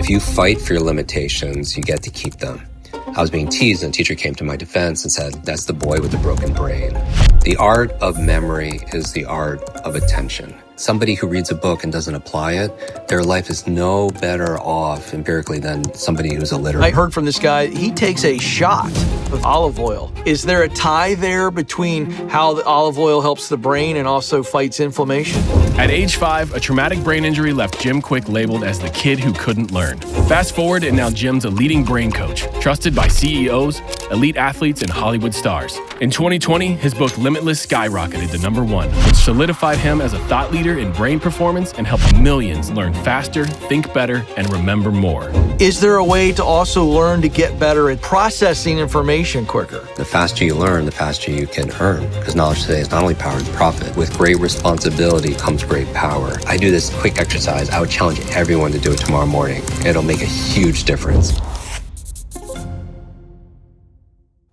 If you fight for your limitations, you get to keep them. I was being teased and a teacher came to my defense and said, "That's the boy with the broken brain." The art of memory is the art of attention. Somebody who reads a book and doesn't apply it, their life is no better off empirically than somebody who's illiterate. I heard from this guy, he takes a shot of olive oil. Is there a tie there between how the olive oil helps the brain and also fights inflammation? At age 5, a traumatic brain injury left Jim Kwik labeled as the kid who couldn't learn. Fast forward, and now Jim's a leading brain coach, trusted by CEOs, elite athletes, and Hollywood stars. In 2020, his book Limitless skyrocketed to #1, which solidified him as a thought leader in brain performance and helped millions learn faster, think better, and remember more. Is there a way to also learn to get better at processing information quicker? The faster you learn, the faster you can earn, because knowledge today is not only power, it's profit. With great responsibility comes great power. I do this quick exercise. I would challenge everyone to do it tomorrow morning. It'll make a huge difference.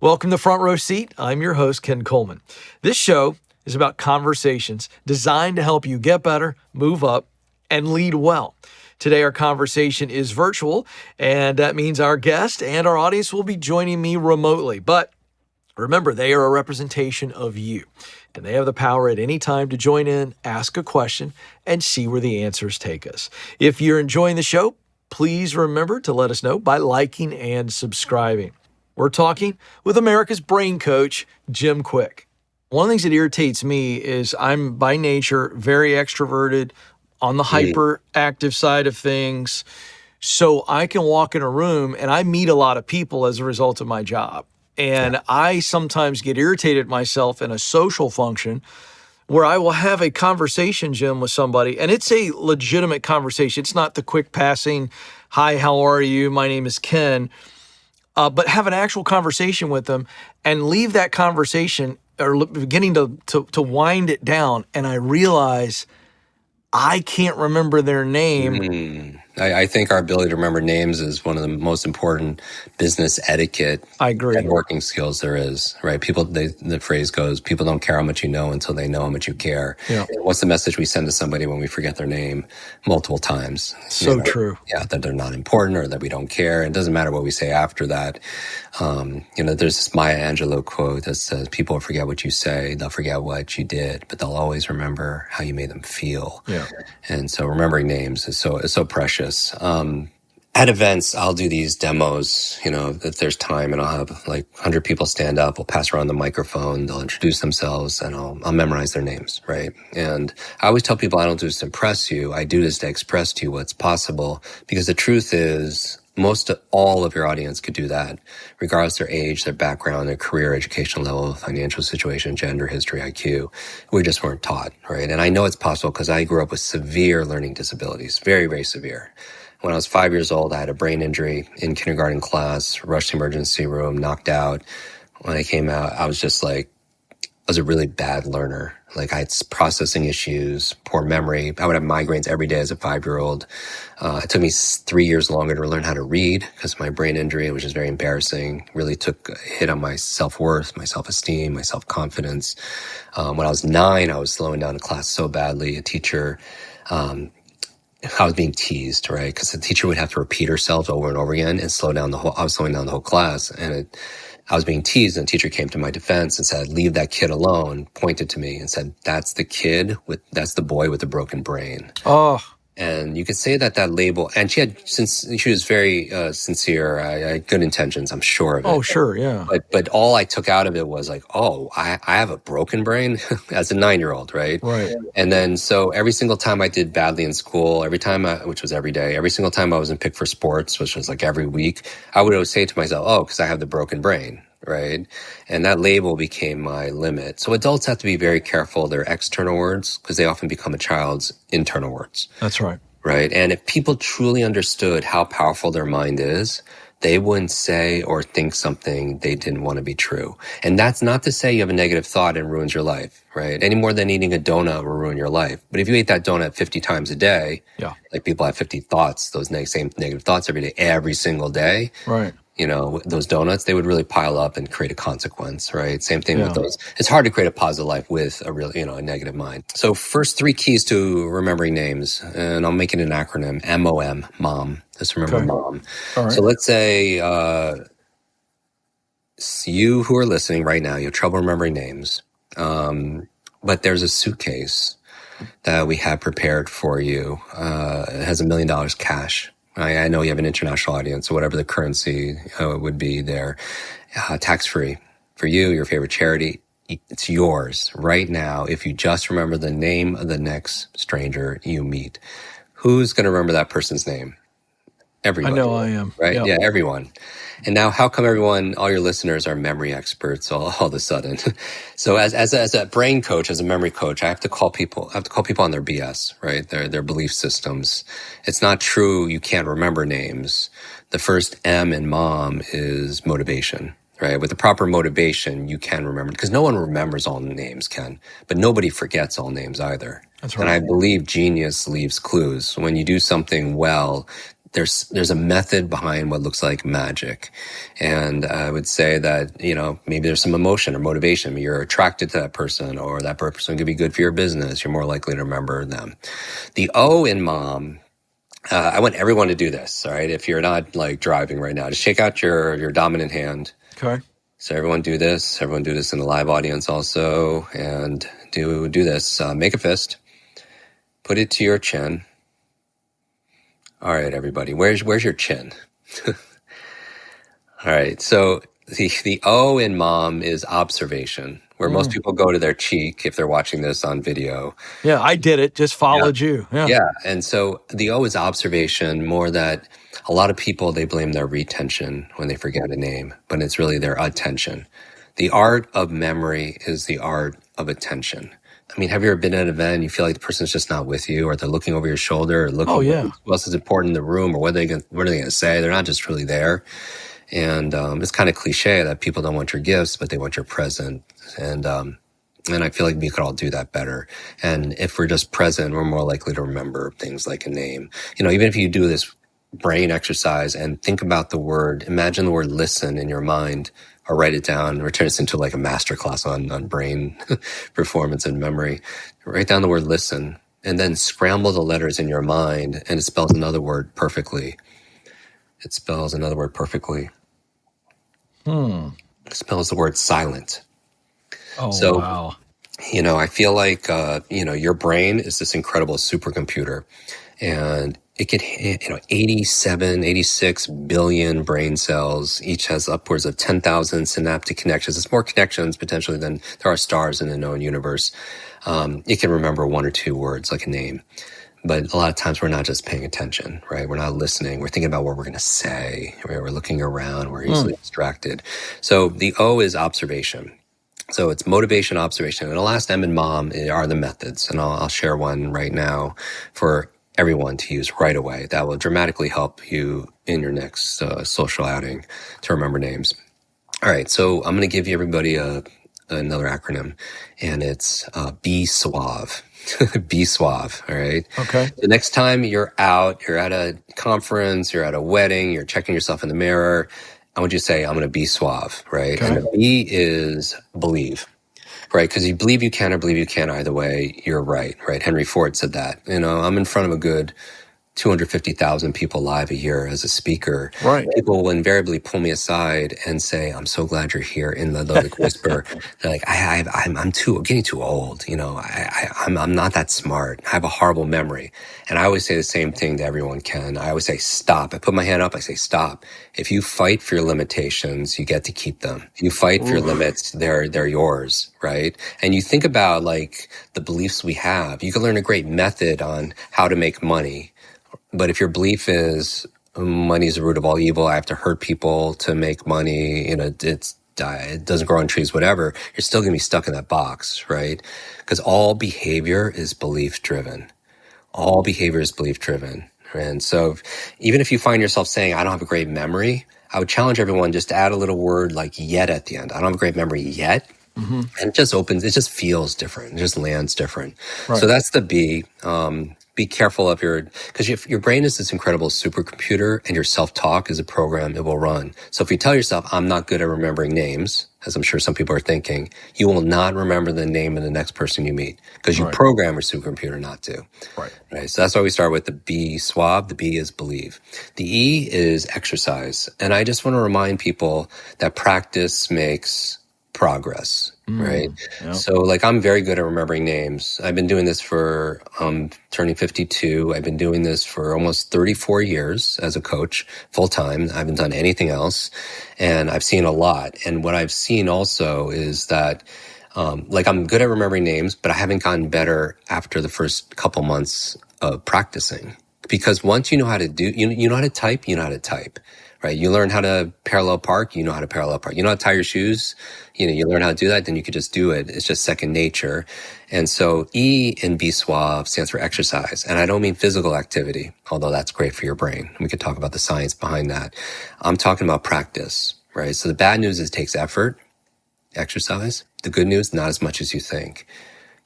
Welcome to Front Row Seat. I'm your host, Ken Coleman. This show is about conversations designed to help you get better, move up, and lead well. Today, our conversation is virtual, and that means our guest and our audience will be joining me remotely. But remember, they are a representation of you, and they have the power at any time to join in, ask a question, and see where the answers take us. If you're enjoying the show, please remember to let us know by liking and subscribing. We're talking with America's brain coach, Jim Kwik. One of the things that irritates me is I'm by nature very extroverted, on the hyperactive side of things. So I can walk in a room and I meet a lot of people as a result of my job. And I sometimes get irritated myself in a social function where I will have a conversation, Jim, with somebody, and it's a legitimate conversation. It's not the quick passing, "Hi, how are you? My name is Ken." But have an actual conversation with them and leave that conversation or beginning to wind it down. And I realize I can't remember their name. I think our ability to remember names is one of the most important business etiquette I agree. networking skills there is, right? The phrase goes, people don't care how much you know until they know how much you care. Yeah. What's the message we send to somebody when we forget their name multiple times? So true. Yeah, that they're not important or that we don't care. It doesn't matter what we say after that. There's this Maya Angelou quote that says, people forget what you say, they'll forget what you did, but they'll always remember how you made them feel. Yeah. And so remembering names is so precious. At events, I'll do these demos, if there's time, and I'll have like 100 people stand up. We'll pass around the microphone. They'll introduce themselves, and I'll memorize their names, right? And I always tell people I don't do this to impress you. I do this to express to you what's possible, because the truth is all of your audience could do that, regardless of their age, their background, their career, educational level, financial situation, gender, history, IQ. We just weren't taught, right? And I know it's possible because I grew up with severe learning disabilities, very, very severe. When I was 5 years old, I had a brain injury in kindergarten class, rushed to the emergency room, knocked out. When I came out, I was a really bad learner. Like I had processing issues, poor memory. I would have migraines every day as a 5-year-old. It took me 3 years longer to learn how to read because of my brain injury, which is very embarrassing. Really took a hit on my self-worth, my self-esteem, my self-confidence. When I was 9, I was slowing down a class so badly. A teacher, I was being teased, right? Because the teacher would have to repeat herself over and over again and I was slowing down the whole class. And I was being teased, and the teacher came to my defense and said, "Leave that kid alone," pointed to me and said, that's the boy with the broken brain. Oh. And you could say that label, and since she was very sincere, I had good intentions, I'm sure of it. Oh, sure, yeah. But all I took out of it was like, oh, I have a broken brain as a 9-year-old, right? Right. And then so every single time I did badly in school, which was every day, every single time I wasn't picked for sports, which was like every week, I would always say to myself, oh, because I have the broken brain. Right. And that label became my limit. So adults have to be very careful of their external words because they often become a child's internal words. That's right. Right. And if people truly understood how powerful their mind is, they wouldn't say or think something they didn't want to be true. And that's not to say you have a negative thought and ruins your life, right? Any more than eating a donut will ruin your life. But if you ate that donut 50 times a day, like people have 50 thoughts, those same negative thoughts every day, every single day, right? those donuts, they would really pile up and create a consequence, right? Same thing with Yeah. those. It's hard to create a positive life with a real, a negative mind. So first 3 keys to remembering names, and I'll make it an acronym, MOM, mom. Just remember Okay. mom. All right. So let's say you who are listening right now, you have trouble remembering names, but there's a suitcase that we have prepared for you. It has $1 million cash. I know you have an international audience, so whatever the currency would be there, tax-free for you, your favorite charity. It's yours right now if you just remember the name of the next stranger you meet. Who's going to remember that person's name? Everybody. I know I am. Right? Yep. Yeah, everyone. And now how come all your listeners are memory experts all of a sudden? So as a brain coach, as a memory coach, I have to call people on their BS, right? Their belief systems. It's not true you can't remember names. The first M in mom is motivation, right? With the proper motivation, you can remember, because no one remembers all names, Ken, but nobody forgets all names either. That's And right. I believe genius leaves clues. When you do something well, there's a method behind what looks like magic. And I would say that, maybe there's some emotion or motivation. Maybe you're attracted to that person, or that person could be good for your business. You're more likely to remember them. The O in mom, I want everyone to do this. All right. If you're not like driving right now, just shake out your dominant hand. Okay. So everyone do this. Everyone do this in the live audience also. And do this. Make a fist. Put it to your chin. All right, everybody. Where's your chin? All right. So the O in mom is observation, where most people go to their cheek if they're watching this on video. Yeah, I did it. Just followed you. Yeah. Yeah. And so the O is observation, more that a lot of people, they blame their retention when they forget a name, but it's really their attention. The art of memory is the art of attention. I mean, have you ever been at an event and you feel like the person's just not with you, or they're looking over your shoulder, or looking at who else is important in the room, or what are they going to say? They're not just really there. And it's kind of cliche that people don't want your gifts, but they want your present. And I feel like we could all do that better. And if we're just present, we're more likely to remember things like a name. Even if you do this brain exercise and think about imagine the word listen in your mind, or write it down, or turn this into like a masterclass on brain performance and memory. Write down the word listen, and then scramble the letters in your mind, and it spells another word perfectly. It spells another word perfectly. It spells the word silent. Oh, so, wow. I feel like, your brain is this incredible supercomputer, and it could, 87, 86 billion brain cells. Each has upwards of 10,000 synaptic connections. It's more connections potentially than there are stars in the known universe. It can remember 1 or 2 words like a name. But a lot of times we're not just paying attention, right? We're not listening. We're thinking about what we're going to say. We're looking around. We're easily distracted. So the O is observation. So it's motivation, observation. And the last M in mom are the methods. And I'll share one right now for everyone to use right away. That will dramatically help you in your next social outing to remember names. All right. So I'm going to give you everybody another acronym, and it's Be Suave. Be suave. All right. Okay. The next time you're out, you're at a conference, you're at a wedding, you're checking yourself in the mirror, I want you to say, I'm going to be suave, right? Okay. And the B is believe, right? Because you believe you can or believe you can't, either way, you're right? Henry Ford said that. I'm in front of a good 250,000 people live a year as a speaker. Right. People will invariably pull me aside and say, "I'm so glad you're here." In the like whisper, they're like, I'm getting too old. I'm not that smart. I have a horrible memory." And I always say the same thing to everyone, Ken. I always say, "Stop." I put my hand up. I say, "Stop." If you fight for your limitations, you get to keep them. If you fight for your limits, they're yours, right? And you think about like the beliefs we have. You can learn a great method on how to make money. But if your belief is money is the root of all evil, I have to hurt people to make money, it doesn't grow on trees, whatever, you're still going to be stuck in that box, right? Because all behavior is belief driven. All behavior is belief driven. And so even if you find yourself saying, I don't have a great memory, I would challenge everyone just to add a little word like yet at the end. I don't have a great memory yet. And it just feels different. It just lands different. Right. So that's the B. be careful of because your brain is this incredible supercomputer, and your self-talk is a program it will run. So if you tell yourself, I'm not good at remembering names, as I'm sure some people are thinking, you will not remember the name of the next person you meet because you program your supercomputer not to. Right. So that's why we start with the B, swab. The B is believe. The E is exercise. And I just want to remind people that practice makes progress. Right. Yep. So like, I'm very good at remembering names. I've been doing this for, turning 52. I've been doing this for almost 34 years as a coach, full time. I haven't done anything else. And I've seen a lot. And what I've seen also is that, like, I'm good at remembering names, but I haven't gotten better after the first couple months of practicing. Because once you know how to do, you know how to type, you know how to type. Right? You learn how to parallel park, you know how to parallel park. You know how to tie your shoes, you learn how to do that, then you could just do it. It's just second nature. And so E in B Suave stands for exercise. And I don't mean physical activity, although that's great for your brain. We could talk about the science behind that. I'm talking about practice, right? So the bad news is it takes effort, exercise. The good news, not as much as you think.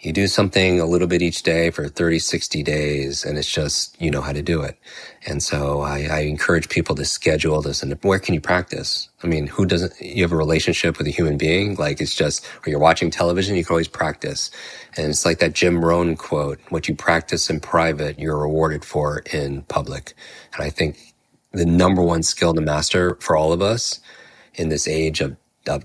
You do something a little bit each day for 30, 60 days, and it's just, you know how to do it. And so I encourage people to schedule this. And where can you practice? I mean, who doesn't, you have a relationship with a human being? Like, it's just, or you're watching television, you can always practice. And it's like that Jim Rohn quote, what you practice in private, you're rewarded for in public. And I think the number one skill to master for all of us in this age of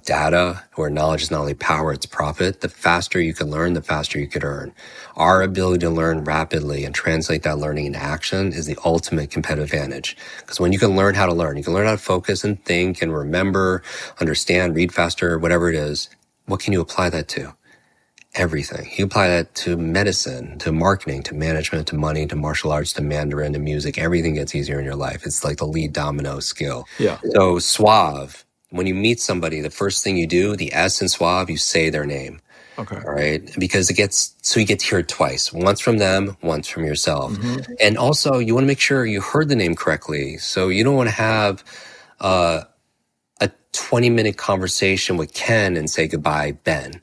data, where knowledge is not only power, it's profit, the faster you can learn, the faster you could earn. Our ability to learn rapidly and translate that learning into action is the ultimate competitive advantage. Because when you can learn how to learn, you can learn how to focus and think and remember, understand, read faster, whatever it is, what can you apply that to? Everything. You apply that to medicine, to marketing, to management, to money, to martial arts, to Mandarin, to music. Everything gets easier in your life. It's like the lead domino skill. Yeah. So suave. When you meet somebody, the first thing you do, the S in suave, you say their name. Okay. All right. Because you get to hear it twice. Once from them, once from yourself. Mm-hmm. And also, you want to make sure you heard the name correctly. So you don't want to have a 20-minute conversation with Ken and say goodbye, Ben.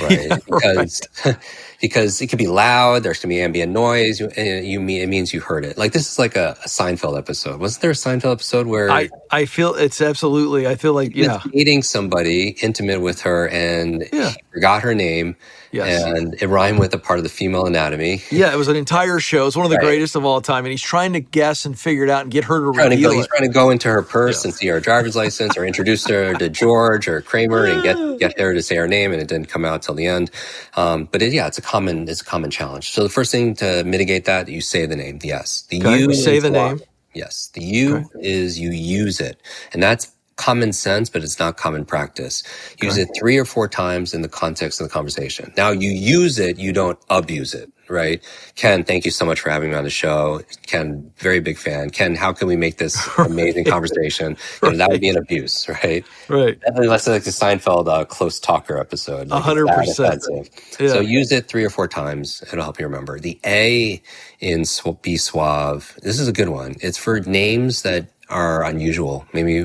Right? Yeah, because it could be loud, there's going to be ambient noise, it means you heard it. Like, this is like a Seinfeld episode. Wasn't there a Seinfeld episode where I feel it's absolutely, I feel like, yeah. Dating somebody, intimate with her, and he forgot her name. Yes. And it rhymed with a part of the female anatomy. Yeah, it was an entire show. It's one of the greatest of all time. And he's trying to guess and figure it out and get her to reveal it. He's trying to go into her purse and see her driver's license, or introduce her to George or Kramer and get her to say her name, and it didn't come out till the end. But it's a common challenge. So the first thing to mitigate that, you say the name. Yes. The U say the name. Yes. The U is you use it. And that's common sense, but it's not common practice. Use it 3 or 4 times in the context of the conversation. Now, you use it, you don't abuse it, right? Ken, thank you so much for having me on the show. Ken, very big fan. Ken, how can we make this amazing conversation? That would be an abuse, right? Right. That's like the Seinfeld close talker episode. Like 100%. Yeah. So use it 3 or 4 times. It'll help you remember. The A in Be Suave, this is a good one. It's for names that are unusual, maybe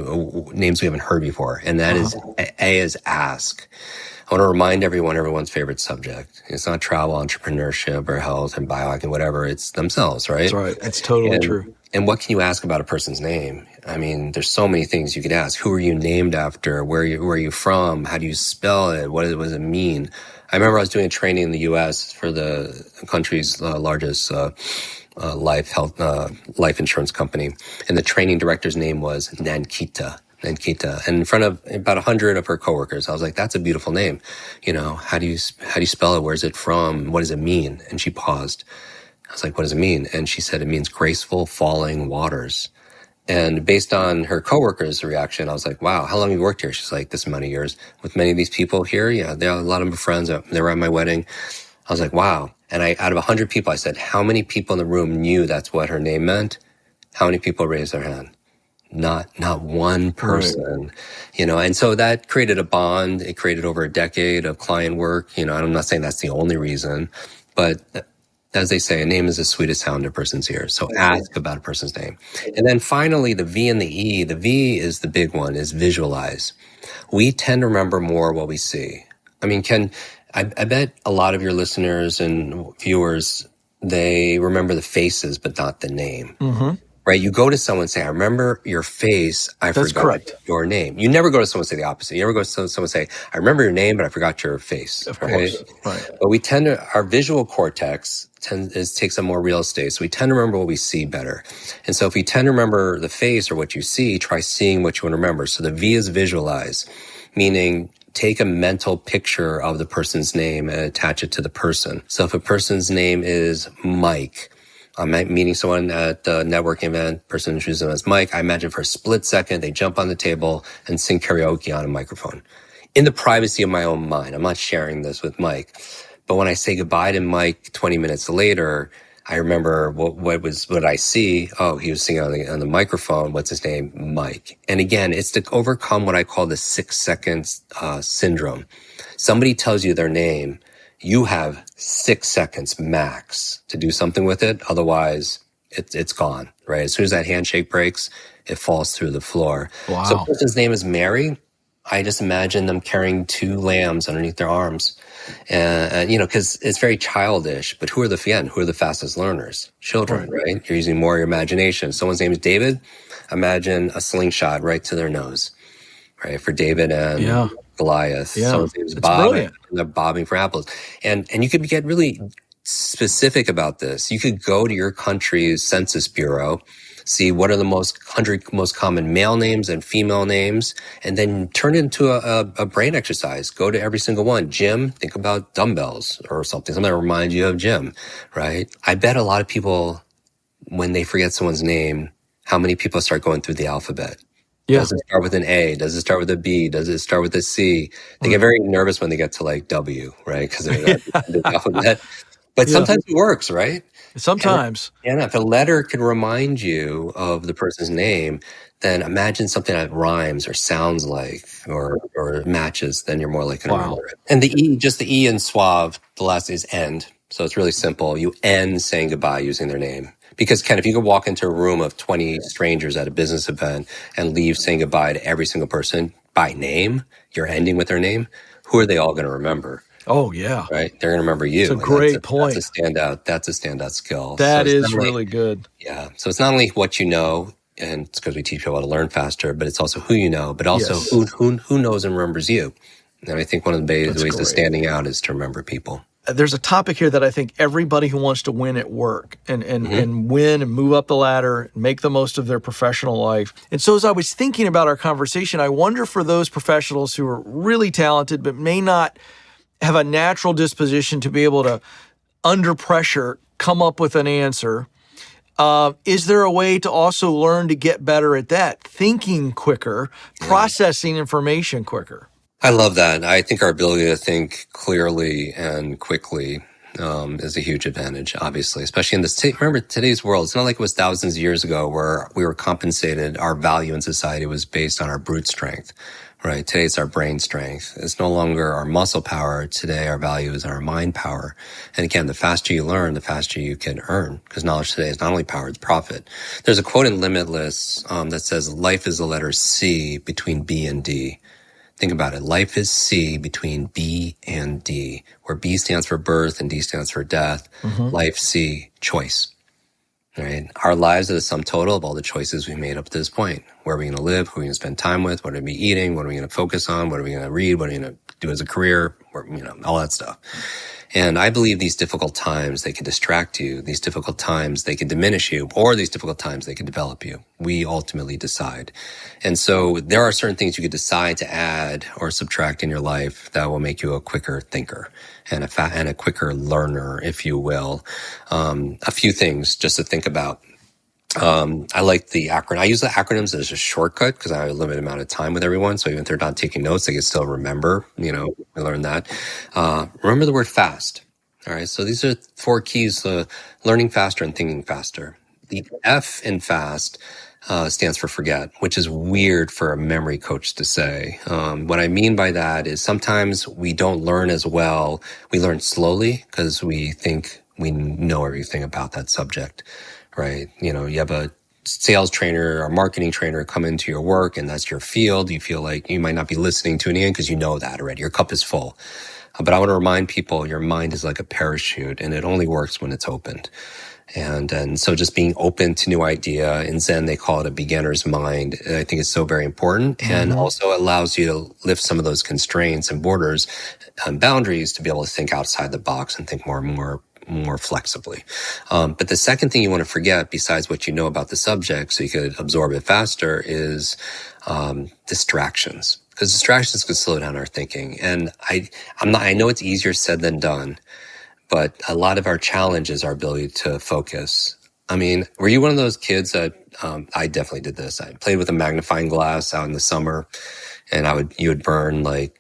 names we haven't heard before. And that is, A is ask. I want to remind everyone's favorite subject. It's not travel, entrepreneurship, or health and biohacking, whatever. It's themselves, right? That's right. It's totally true. And what can you ask about a person's name? I mean, there's so many things you could ask. Who are you named after? Where are you from? How do you spell it? What does it mean? I remember I was doing a training in the U.S. for the country's largest life insurance company, and the training director's name was Nankita. And in front of about 100 of her coworkers, I was like, "That's a beautiful name. How do you spell it? Where's it from? What does it mean?" And she paused. I was like, "What does it mean?" And she said, "It means graceful falling waters." And based on her coworkers' reaction, I was like, "Wow, how long have you worked here?" She's like, "This amount of years with many of these people here. Yeah, there are a lot of my friends. They were at my wedding." I was like, "Wow." And out of 100 people, I said, "How many people in the room knew that's what her name meant?" How many people raised their hand? Not one person, and so that created a bond. It created over a decade of client work. I'm not saying that's the only reason, but as they say, a name is the sweetest sound in a person's ears. So ask about a person's name. And then finally, the V and the E. The V is the big one, is visualize. We tend to remember more what we see. I mean, I bet a lot of your listeners and viewers they remember the faces, but not the name. Mm-hmm. Right? You go to someone and say, I remember your face, I That's forgot correct. your name. You never go to someone and say the opposite. You never go to someone and say, I remember your name, but I forgot your face. Of Right? course. Right. But we tend to, our visual cortex takes up more real estate. So we tend to remember what we see better. And so if you tend to remember the face or what you see, try seeing what you want to remember. So the V is visualize, meaning take a mental picture of the person's name and attach it to the person. So if a person's name is Mike, I'm meeting someone at a networking event, person introduces them as Mike. I imagine for a split second, they jump on the table and sing karaoke on a microphone in the privacy of my own mind. I'm not sharing this with Mike. But when I say goodbye to Mike 20 minutes later, I remember what I see. Oh, he was singing on the microphone. What's his name? Mike. And again, it's to overcome what I call the 6 seconds syndrome. Somebody tells you their name. You have 6 seconds max to do something with it. Otherwise, it's gone, right? As soon as that handshake breaks, it falls through the floor. Wow. So if a person's name is Mary, I just imagine them carrying 2 lambs underneath their arms. And because it's very childish, but who are the fastest learners? Children, right? You're using more of your imagination. Someone's name is David. Imagine a slingshot right to their nose, right? For David and Goliath. Yeah. Someone's name is It's Bob. brilliant. And they're bobbing for apples. And you could get really specific about this. You could go to your country's census bureau, see what are the 100 most common male names and female names, and then turn it into a brain exercise. Go to every single one. Jim, think about dumbbells or something that reminds you of Jim, right? I bet a lot of people, when they forget someone's name, how many people start going through the alphabet? Yeah. Does it start with an A? Does it start with a B? Does it start with a C? They get very nervous when they get to like W, right? Because they're the alphabet. But sometimes it works, right? Sometimes. And if a letter can remind you of the person's name, then imagine something that rhymes or sounds like or matches, then you're more likely to remember it. And the E in suave, the last is end. So it's really simple. You end saying goodbye using their name. Because Ken, if you could walk into a room of 20 strangers at a business event and leave saying goodbye to every single person by name, you're ending with their name, who are they all going to remember? Oh, yeah. Right? They're going to remember you. It's a great point. That's a standout skill. That is really good. Yeah. So it's not only what you know, and it's because we teach people how to learn faster, but it's also who you know, but also who knows and remembers you. And I think one of the ways of standing out is to remember people. There's a topic here that I think everybody who wants to win at work and win and move up the ladder and make the most of their professional life. And so as I was thinking about our conversation, I wonder for those professionals who are really talented but may not have a natural disposition to be able to, under pressure, come up with an answer. Is there a way to also learn to get better at that? Thinking quicker, processing information quicker. I love that. I think our ability to think clearly and quickly is a huge advantage, obviously, especially in this. Remember, today's world, it's not like it was thousands of years ago where we were compensated. Our value in society was based on our brute strength, right? Today, it's our brain strength. It's no longer our muscle power. Today, our value is our mind power. And again, the faster you learn, the faster you can earn, because knowledge today is not only power, it's profit. There's a quote in Limitless that says, life is the letter C between B and D. Think about it. Life is C between B and D, where B stands for birth and D stands for death. Life C, choice. Right? Our lives are the sum total of all the choices we made up to this point. Where are we going to live? Who are we going to spend time with? What are we eating? What are we going to focus on? What are we going to read? What are we going to do as a career? All that stuff. And I believe these difficult times, they can distract you. These difficult times, they can diminish you. Or these difficult times, they can develop you. We ultimately decide. And so there are certain things you could decide to add or subtract in your life that will make you a quicker thinker and a quicker learner, if you will. A few things just to think about. I like the acronym. I use the acronyms as a shortcut because I have a limited amount of time with everyone. So even if they're not taking notes, they can still remember, I learned that. Remember the word fast. All right. So these are 4 keys to learning faster and thinking faster. The F in fast stands for forget, which is weird for a memory coach to say. What I mean by that is sometimes we don't learn as well. We learn slowly because we think we know everything about that subject. Right. You have a sales trainer or marketing trainer come into your work and that's your field. You feel like you might not be listening to it in because you know that already. Your cup is full. But I want to remind people your mind is like a parachute and it only works when it's opened. And so just being open to new idea, in Zen, they call it a beginner's mind. I think it's so very important, and also allows you to lift some of those constraints and borders and boundaries to be able to think outside the box and think more flexibly. But the second thing you want to forget, besides what you know about the subject, so you could absorb it faster, is distractions. Because distractions could slow down our thinking. And I know it's easier said than done, but a lot of our challenge is our ability to focus. I mean, were you one of those kids that, I definitely did this. I played with a magnifying glass out in the summer, and you would burn like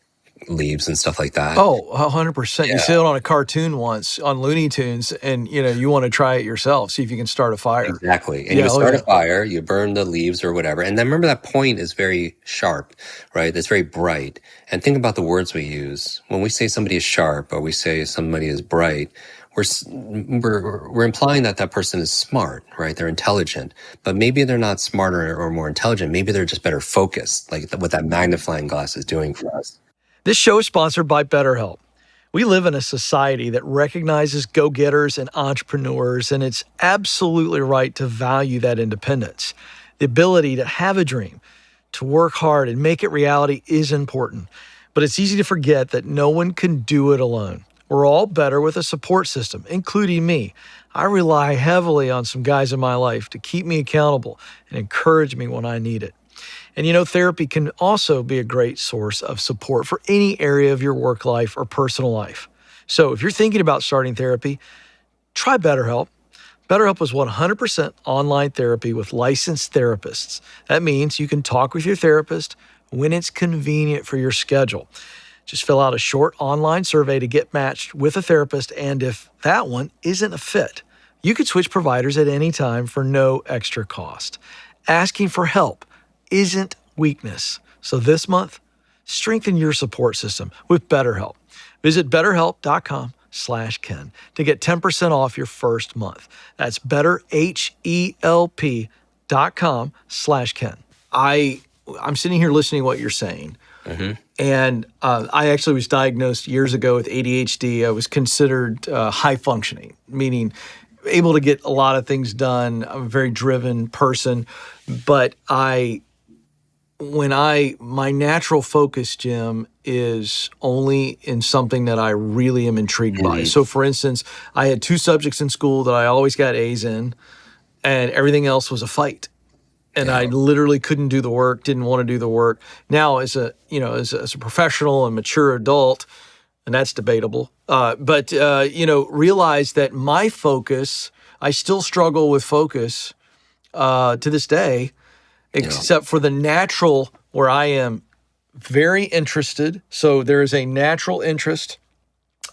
leaves and stuff like that. Oh, 100%. Yeah. You saw it on a cartoon once on Looney Tunes, and you want to try it yourself, see if you can start a fire. Exactly. And you would start a fire, you burn the leaves or whatever. And then remember that point is very sharp, right? It's very bright. And think about the words we use. When we say somebody is sharp or we say somebody is bright, we're implying that person is smart, right? They're intelligent, but maybe they're not smarter or more intelligent. Maybe they're just better focused, like what that magnifying glass is doing for us. This show is sponsored by BetterHelp. We live in a society that recognizes go-getters and entrepreneurs, and it's absolutely right to value that independence. The ability to have a dream, to work hard and make it reality is important, but it's easy to forget that no one can do it alone. We're all better with a support system, including me. I rely heavily on some guys in my life to keep me accountable and encourage me when I need it. And therapy can also be a great source of support for any area of your work life or personal life. So if you're thinking about starting therapy, try BetterHelp. BetterHelp is 100% online therapy with licensed therapists. That means you can talk with your therapist when it's convenient for your schedule. Just fill out a short online survey to get matched with a therapist, and if that one isn't a fit, you can switch providers at any time for no extra cost. Asking for help isn't weakness. So this month, strengthen your support system with BetterHelp. Visit BetterHelp.com/Ken to get 10% off your first month. That's BetterHelp.com/Ken. I'm sitting here listening to what you're saying. And I actually was diagnosed years ago with ADHD. I was considered high functioning, meaning able to get a lot of things done. I'm a very driven person, but my natural focus, Jim, is only in something that I really am intrigued by. So for instance, I had 2 subjects in school that I always got A's in, and everything else was a fight. And I literally couldn't do the work, didn't want to do the work. Now as a professional and mature adult, and that's debatable, but realize that my focus, I still struggle with focus to this day, except for the natural where I am very interested. So there is a natural interest,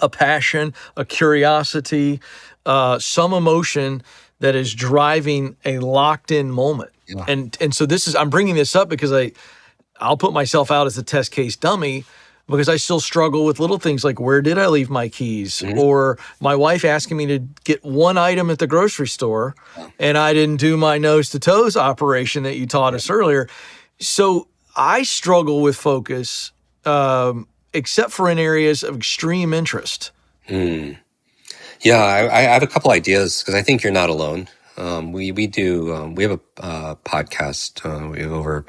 a passion, a curiosity, some emotion that is driving a locked-in moment. Yeah. And so I'm bringing this up because I'll put myself out as a test case dummy, because I still struggle with little things like, where did I leave my keys? Or my wife asking me to get one item at the grocery store, and I didn't do my nose to toes operation that you taught us earlier. So I struggle with focus, except for in areas of extreme interest. Yeah, I have a couple ideas, because I think you're not alone. We have a podcast. We have over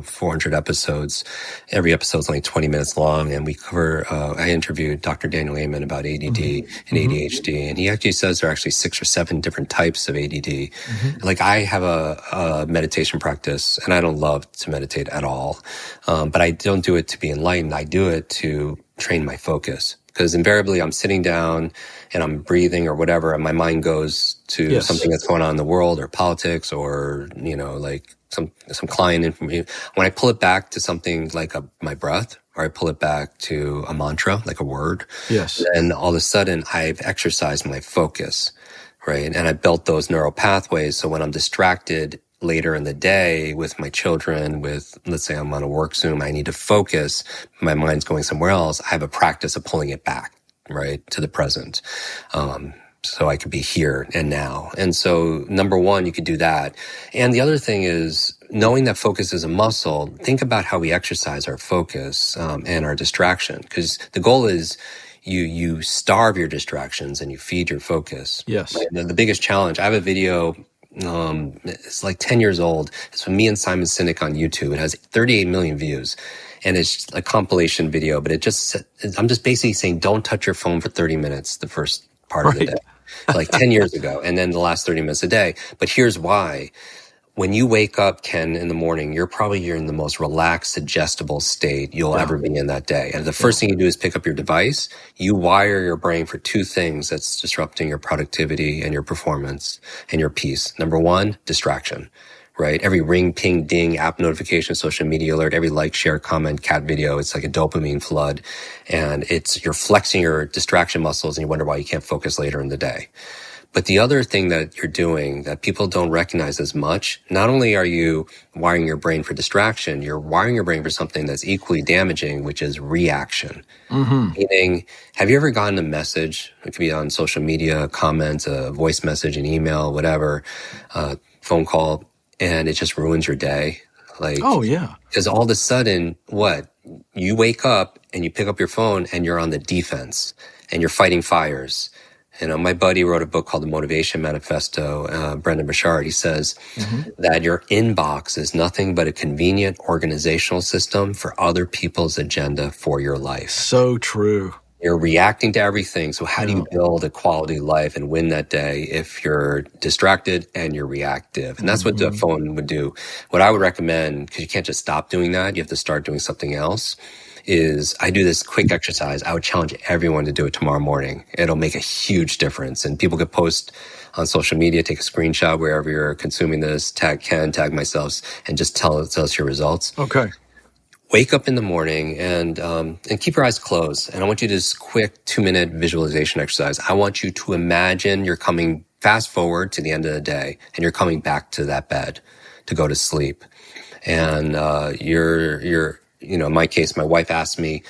400 episodes. Every episode's only 20 minutes long, and we cover. I interviewed Dr. Daniel Amen about ADD and ADHD, and he actually says there are actually 6 or 7 different types of ADD. Like, I have a meditation practice, and I don't love to meditate at all, but I don't do it to be enlightened. I do it to train my focus. Because invariably I'm sitting down and I'm breathing or whatever, and my mind goes to something that's going on in the world, or politics, or, like some client information. When I pull it back to something like my breath, or I pull it back to a mantra, like a word, then all of a sudden I've exercised my focus, right? And I built those neural pathways. So when I'm distracted later in the day with my children, let's say I'm on a work Zoom, I need to focus, my mind's going somewhere else, I have a practice of pulling it back, right, to the present. so I could be here and now. And so number one, you could do that. And the other thing is knowing that focus is a muscle. Think about how we exercise our focus and our distraction, because the goal is you starve your distractions and you feed your focus. Yes. Right? The biggest challenge, I have a video, it's like 10 years old. It's with me and Simon Sinek on YouTube. It has 38 million views. And it's a compilation video, but I'm just basically saying, don't touch your phone for 30 minutes the first part of the day, like 10 years ago, and then the last 30 minutes a day. But here's why. When you wake up, Ken, in the morning, you're in the most relaxed, suggestible state you'll ever be in that day. And the first thing you do is pick up your device. You wire your brain for two things that's disrupting your productivity and your performance and your peace. Number one, distraction, right? Every ring, ping, ding, app notification, social media alert, every like, share, comment, cat video, it's like a dopamine flood. And you're flexing your distraction muscles and you wonder why you can't focus later in the day. But the other thing that you're doing that people don't recognize as much, not only are you wiring your brain for distraction, you're wiring your brain for something that's equally damaging, which is reaction. Mm-hmm. Meaning, have you ever gotten a message? It could be on social media, comments, a voice message, an email, whatever, phone call, and it just ruins your day. Like, oh yeah. Because all of a sudden, you wake up and you pick up your phone and you're on the defense and you're fighting fires. You know, my buddy wrote a book called The Motivation Manifesto, Brendan Burchard. He says that your inbox is nothing but a convenient organizational system for other people's agenda for your life. So true. You're reacting to everything. So how do you build a quality life and win that day if you're distracted and you're reactive? And that's what the phone would do. What I would recommend, because you can't just stop doing that, you have to start doing something else, is I do this quick exercise. I would challenge everyone to do it tomorrow morning. It'll make a huge difference. And people could post on social media, take a screenshot wherever you're consuming this, tag Ken, tag myself, and just tell us your results. Okay. Wake up in the morning and keep your eyes closed. And I want you to do this quick 2-minute visualization exercise. I want you to imagine you're coming fast forward to the end of the day and you're coming back to that bed to go to sleep. And you're in my case, my wife asked me,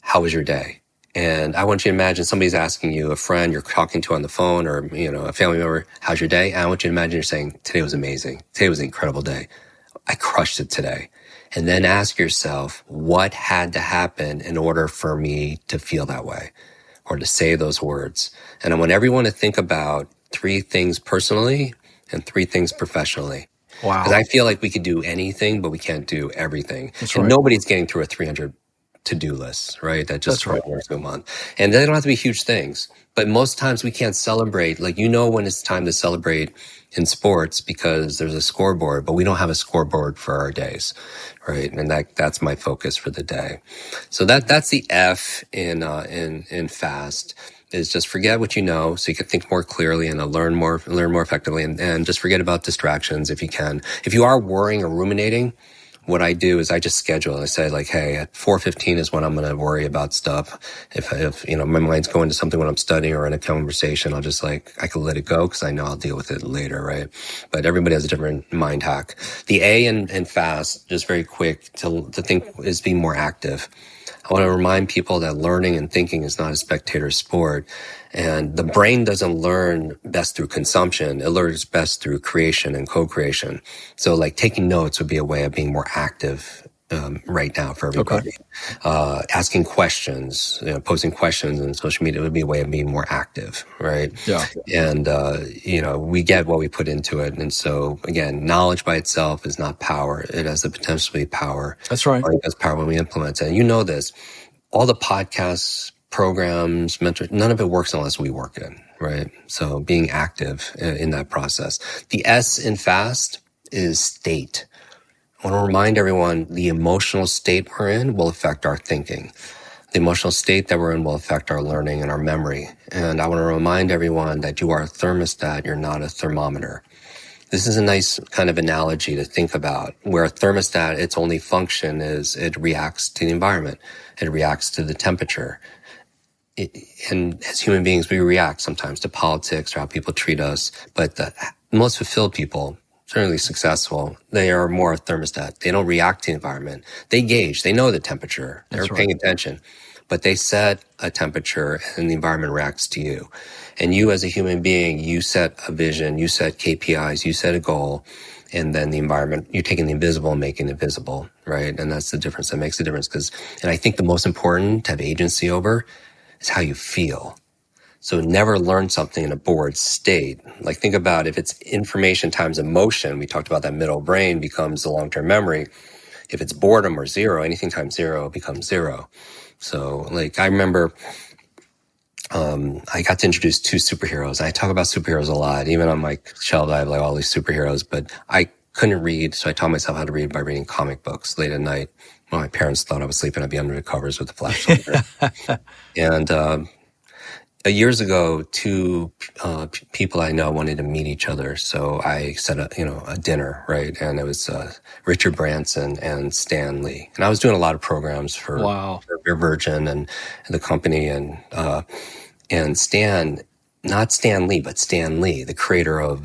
how was your day? And I want you to imagine somebody's asking you, a friend you're talking to on the phone or, a family member, how's your day? And I want you to imagine you're saying, today was amazing. Today was an incredible day. I crushed it today. And then ask yourself, what had to happen in order for me to feel that way or to say those words? And I want everyone to think about 3 things personally and 3 things professionally. Wow. Because I feel like we could do anything, but we can't do everything. That's and right. Nobody's getting through a 300 to-do list, right? That just works through a month. And they don't have to be huge things. But most times we can't celebrate. Like, when it's time to celebrate in sports because there's a scoreboard, but we don't have a scoreboard for our days, right? And that's my focus for the day. So that's the F in FAST. Is just forget what you know so you can think more clearly and learn more effectively and just forget about distractions if you can. If you are worrying or ruminating, what I do is I just schedule. I say like, hey, at 4:15 is when I'm going to worry about stuff. If my mind's going to something when I'm studying or in a conversation, I can let it go because I know I'll deal with it later, right? But everybody has a different mind hack. The A in FAST, just very quick to think, is being more active. I want to remind people that learning and thinking is not a spectator sport. And the brain doesn't learn best through consumption. It learns best through creation and co-creation. So like taking notes would be a way of being more active right now for everybody. Okay. Asking questions, posting questions on social media would be a way of being more active, right? Yeah. And, we get what we put into it. And so, again, knowledge by itself is not power. It has the potential to be power. That's right. It has power when we implement it. And you know this. All the podcasts, programs, mentors, none of it works unless we work it, right? So being active in that process. The S in FAST is state. I want to remind everyone the emotional state we're in will affect our thinking. The emotional state that we're in will affect our learning and our memory. And I want to remind everyone that you are a thermostat, you're not a thermometer. This is a nice kind of analogy to think about, where a thermostat, its only function is it reacts to the environment. It reacts to the temperature. And as human beings, we react sometimes to politics or how people treat us. But the most fulfilled people, certainly successful, they are more a thermostat. They don't react to the environment. They gauge. They know the temperature. They're paying attention. But they set a temperature and the environment reacts to you. And you as a human being, you set a vision, you set KPIs, you set a goal, and then the environment, you're taking the invisible and making it visible, right? And that's the difference that makes the difference. And I think the most important to have agency over is how you feel. So never learn something in a bored state. Like think about if it's information times emotion, we talked about that middle brain becomes the long-term memory. If it's boredom or zero, anything times zero becomes zero. So like I remember I got to introduce two superheroes. I talk about superheroes a lot. Even on my shelf, I have like all these superheroes, but I couldn't read. So I taught myself how to read by reading comic books late at night. When my parents thought I was sleeping, I'd be under the covers with a flashlight. And years ago, two people I know wanted to meet each other. So I set a dinner, right? And it was Richard Branson and Stan Lee. And I was doing a lot of programs for Virgin and the company. And Stan, not Stan Lee, but Stan Lee, the creator of,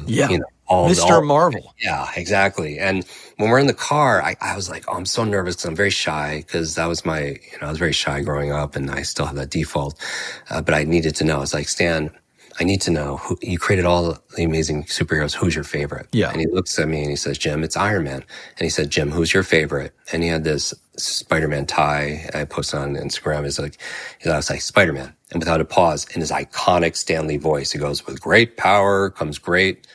Mr. Marvel. Yeah, exactly. And when we're in the car, I was like, I'm so nervous because I'm very shy because that was I was very shy growing up and I still have that default. But I needed to know. I was like, Stan, I need to know who you created all the amazing superheroes. Who's your favorite? Yeah. And he looks at me and he says, Jim, it's Iron Man. And he said, Jim, who's your favorite? And he had this Spider-Man tie I posted on Instagram. I was like, Spider-Man. And without a pause, in his iconic Stan Lee voice, he goes, with great power comes great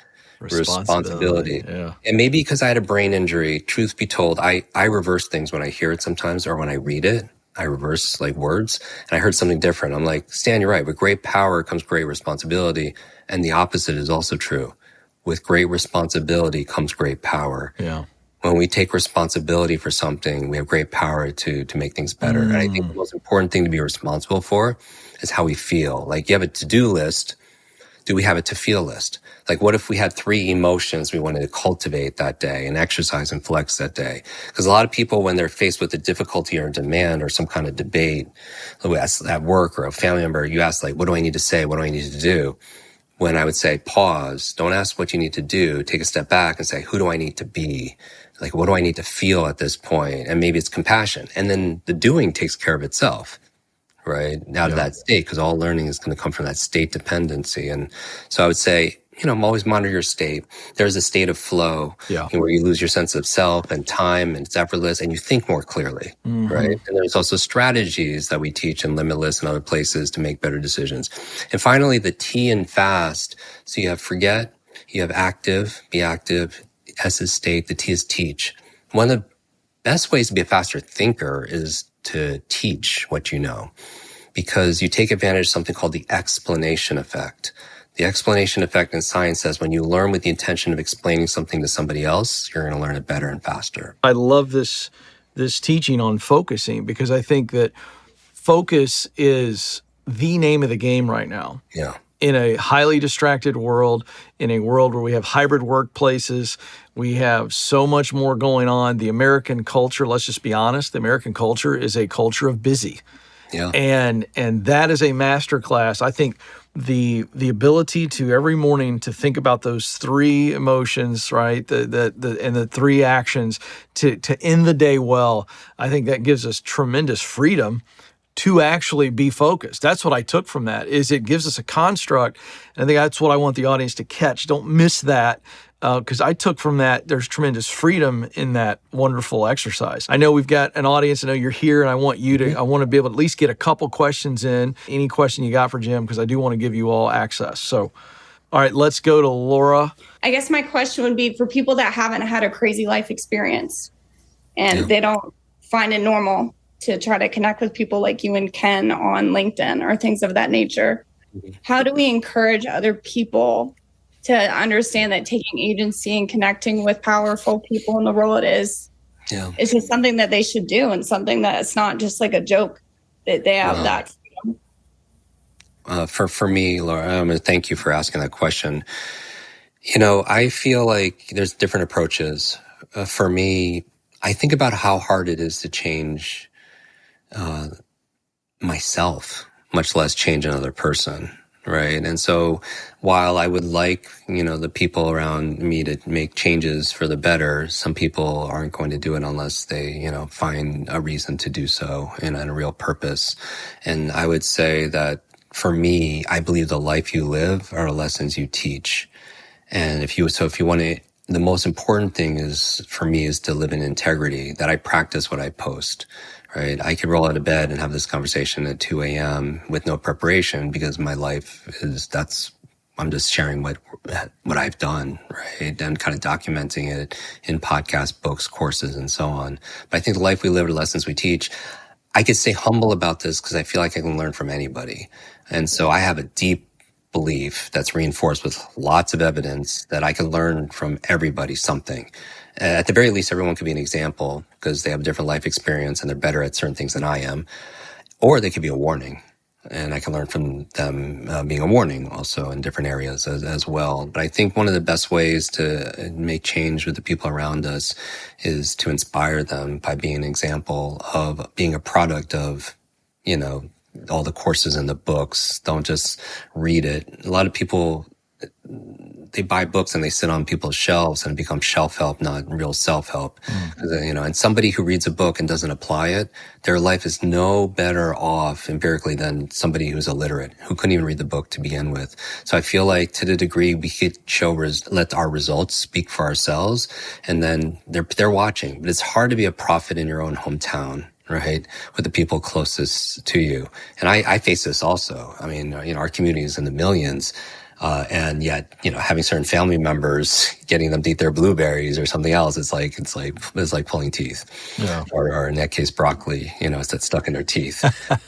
responsibility. Yeah. And maybe because I had a brain injury, truth be told, I reverse things when I hear it sometimes or when I read it. I reverse like words and I heard something different. I'm like, Stan, you're right. With great power comes great responsibility. And the opposite is also true. With great responsibility comes great power. Yeah. When we take responsibility for something, we have great power to make things better. And I think the most important thing to be responsible for is how we feel. Like you have a to-do list. Do we have a to-feel list? Like what if we had 3 emotions we wanted to cultivate that day and exercise and flex that day? Because a lot of people, when they're faced with a difficulty or a demand or some kind of debate at work or a family member, you ask like, what do I need to say? What do I need to do? When I would say, pause, don't ask what you need to do. Take a step back and say, who do I need to be? Like, what do I need to feel at this point? And maybe it's compassion. And then the doing takes care of itself. Right? Out of that state, because all learning is going to come from that state dependency. And so I would say, always monitor your state. There's a state of flow where you lose your sense of self and time and it's effortless and you think more clearly, right? And there's also strategies that we teach in Limitless and other places to make better decisions. And finally, the T in FAST. So you have forget, you have active, be active, S is state, the T is teach. One of the best ways to be a faster thinker is to teach what you know, because you take advantage of something called the explanation effect. The explanation effect in science says when you learn with the intention of explaining something to somebody else, you're going to learn it better and faster. I love this teaching on focusing because I think that focus is the name of the game right now. Yeah. In a highly distracted world, in a world where we have hybrid workplaces, we have so much more going on. The American culture, let's just be honest, the American culture is a culture of busy. Yeah. And that is a masterclass. I think the ability to every morning to think about those 3 emotions, right? And the 3 actions to end the day well, I think that gives us tremendous freedom to actually be focused. That's what I took from that, is it gives us a construct. And I think that's what I want the audience to catch. Don't miss that, because I took from that, there's tremendous freedom in that wonderful exercise. I know we've got an audience. I know you're here, and I want you to, I want to be able to at least get a couple questions in. Any question you got for Jim, because I do want to give you all access. So, all right, let's go to Laura. I guess my question would be for people that haven't had a crazy life experience and they don't find it normal to try to connect with people like you and Ken on LinkedIn or things of that nature. How do we encourage other people to understand that taking agency and connecting with powerful people in the world is just something that they should do and something that it's not just like a joke that they have that freedom? For me, Laura, I'm going to thank you for asking that question. I feel like there's different approaches. For me, I think about how hard it is to change myself, much less change another person, right? And so while I would like, the people around me to make changes for the better, some people aren't going to do it unless they, find a reason to do so and a real purpose. And I would say that for me, I believe the life you live are the lessons you teach. And if you want to, the most important thing for me is to live in integrity, that I practice what I post, right? I could roll out of bed and have this conversation at 2 a.m. with no preparation because my life I'm just sharing what I've done, right? And kind of documenting it in podcasts, books, courses, and so on. But I think the life we live, the lessons we teach, I could stay humble about this because I feel like I can learn from anybody. And so I have a deep belief that's reinforced with lots of evidence that I can learn from everybody something. At the very least, everyone could be an example because they have a different life experience and they're better at certain things than I am. Or they could be a warning. And I can learn from them being a warning also in different areas as well. But I think one of the best ways to make change with the people around us is to inspire them by being an example of being a product of, all the courses and the books. Don't just read it. A lot of people, they buy books and they sit on people's shelves and it becomes shelf help, not real self-help. And somebody who reads a book and doesn't apply it, their life is no better off empirically than somebody who's illiterate, who couldn't even read the book to begin with. So I feel like to the degree we could let our results speak for ourselves, and then they're watching. But it's hard to be a prophet in your own hometown, right? With the people closest to you. And I face this also. I mean, our community is in the millions. And yet, having certain family members, getting them to eat their blueberries or something else, it's like pulling teeth. Yeah. Or in that case, broccoli, it's stuck in their teeth.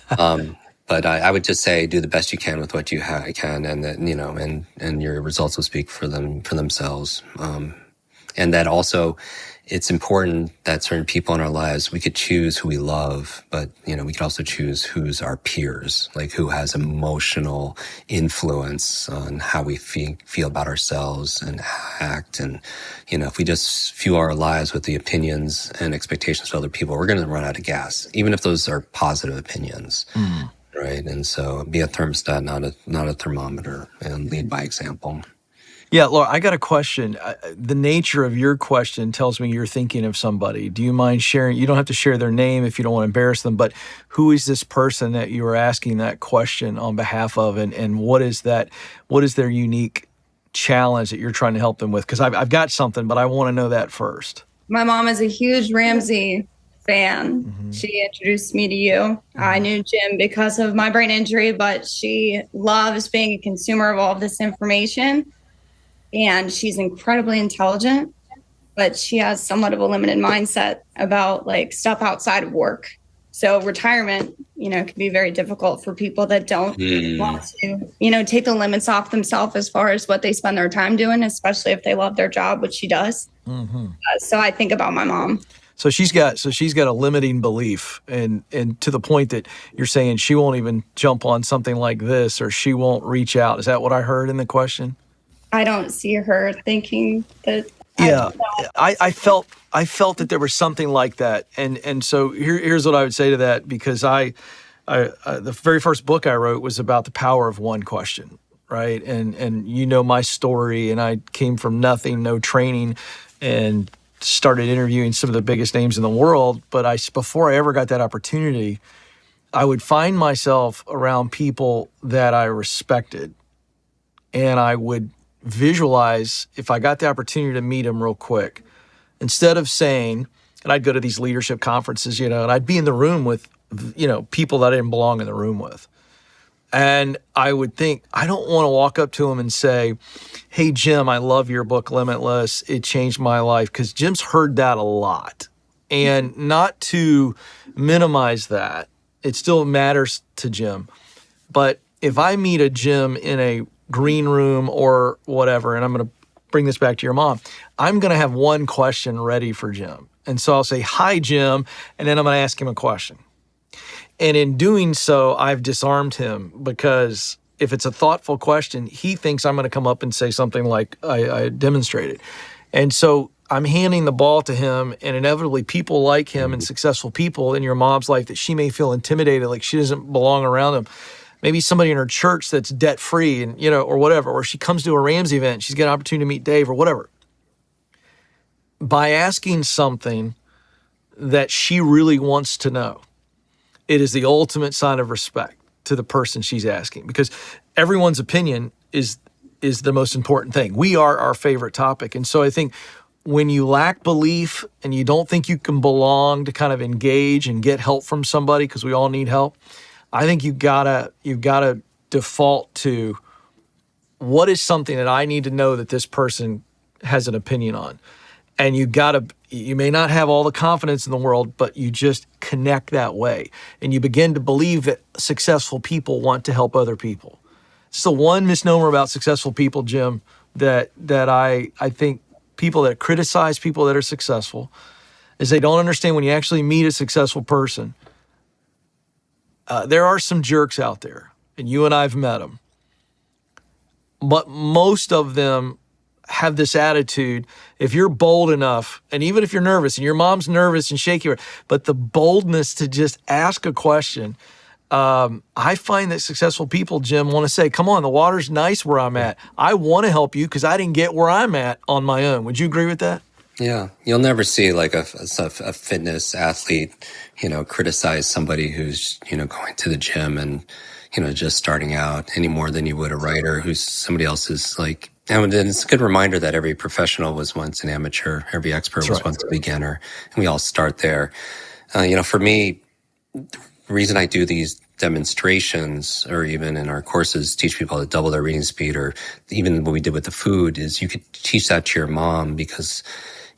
But I would just say, do the best you can with what you can, and that, and your results will speak for themselves. And that also, it's important that certain people in our lives, we could choose who we love, but, we could also choose who's our peers, like who has emotional influence on how we feel about ourselves and act. And, if we just fuel our lives with the opinions and expectations of other people, we're going to run out of gas, even if those are positive opinions. Right. And so be a thermostat, not a thermometer, and lead by example. Yeah, Laura, I got a question. The nature of your question tells me you're thinking of somebody. Do you mind sharing? You don't have to share their name if you don't want to embarrass them, but who is this person that you are asking that question on behalf of, and what is that? What is their unique challenge that you're trying to help them with? Because I've got something, but I want to know that first. My mom is a huge Ramsey fan. Mm-hmm. She introduced me to you. Mm-hmm. I knew Jim because of my brain injury, but she loves being a consumer of all of this information. And she's incredibly intelligent, but she has somewhat of a limited mindset about stuff outside of work. So retirement, can be very difficult for people that don't want to, take the limits off themselves as far as what they spend their time doing, especially if they love their job, which she does. Mm-hmm. So I think about my mom. So she's got a limiting belief, and to the point that you're saying she won't even jump on something like this, or she won't reach out. Is that what I heard in the question? I don't see her thinking that. Yeah, I felt that there was something like that, and so here's what I would say to that, because I the very first book I wrote was about the power of one question, right? And my story, and I came from nothing, no training, and started interviewing some of the biggest names in the world. But before I ever got that opportunity, I would find myself around people that I respected, and I would visualize, if I got the opportunity to meet him real quick, instead of saying, and I'd go to these leadership conferences, and I'd be in the room with, people that I didn't belong in the room with. And I would think, I don't want to walk up to him and say, hey, Jim, I love your book, Limitless. It changed my life. Because Jim's heard that a lot. And not to minimize that, it still matters to Jim. But if I meet a Jim in a green room or whatever, and I'm going to bring this back to your mom, I'm going to have one question ready for Jim. And so I'll say, hi, Jim, and then I'm going to ask him a question. And in doing so, I've disarmed him, because if it's a thoughtful question, he thinks I'm going to come up and say something like I demonstrated. And so I'm handing the ball to him, and inevitably people like him and successful people in your mom's life that she may feel intimidated, like she doesn't belong around them. Maybe somebody in her church that's debt-free and, or whatever, or she comes to a Ramsey event, she's got an opportunity to meet Dave or whatever. By asking something that she really wants to know, it is the ultimate sign of respect to the person she's asking, because everyone's opinion is the most important thing. We are our favorite topic. And so I think when you lack belief and you don't think you can belong to kind of engage and get help from somebody, because we all need help, I think you've gotta default to, what is something that I need to know that this person has an opinion on? And you may not have all the confidence in the world, but you just connect that way. And you begin to believe that successful people want to help other people. It's the one misnomer about successful people, Jim, that I think people that criticize people that are successful is they don't understand when you actually meet a successful person. There are some jerks out there, and you and I have met them. But most of them have this attitude. If you're bold enough, and even if you're nervous, and your mom's nervous and shaky, but the boldness to just ask a question, I find that successful people, Jim, want to say, come on, the water's nice where I'm at. I want to help you because I didn't get where I'm at on my own. Would you agree with that? Yeah. You'll never see like a fitness athlete, criticize somebody who's, going to the gym and, just starting out any more than you would a writer who's somebody else's like. And it's a good reminder that every professional was once an amateur, every expert was once a beginner, and we all start there. For me, the reason I do these demonstrations, or even in our courses, teach people how to double their reading speed, or even what we did with the food, is you could teach that to your mom, because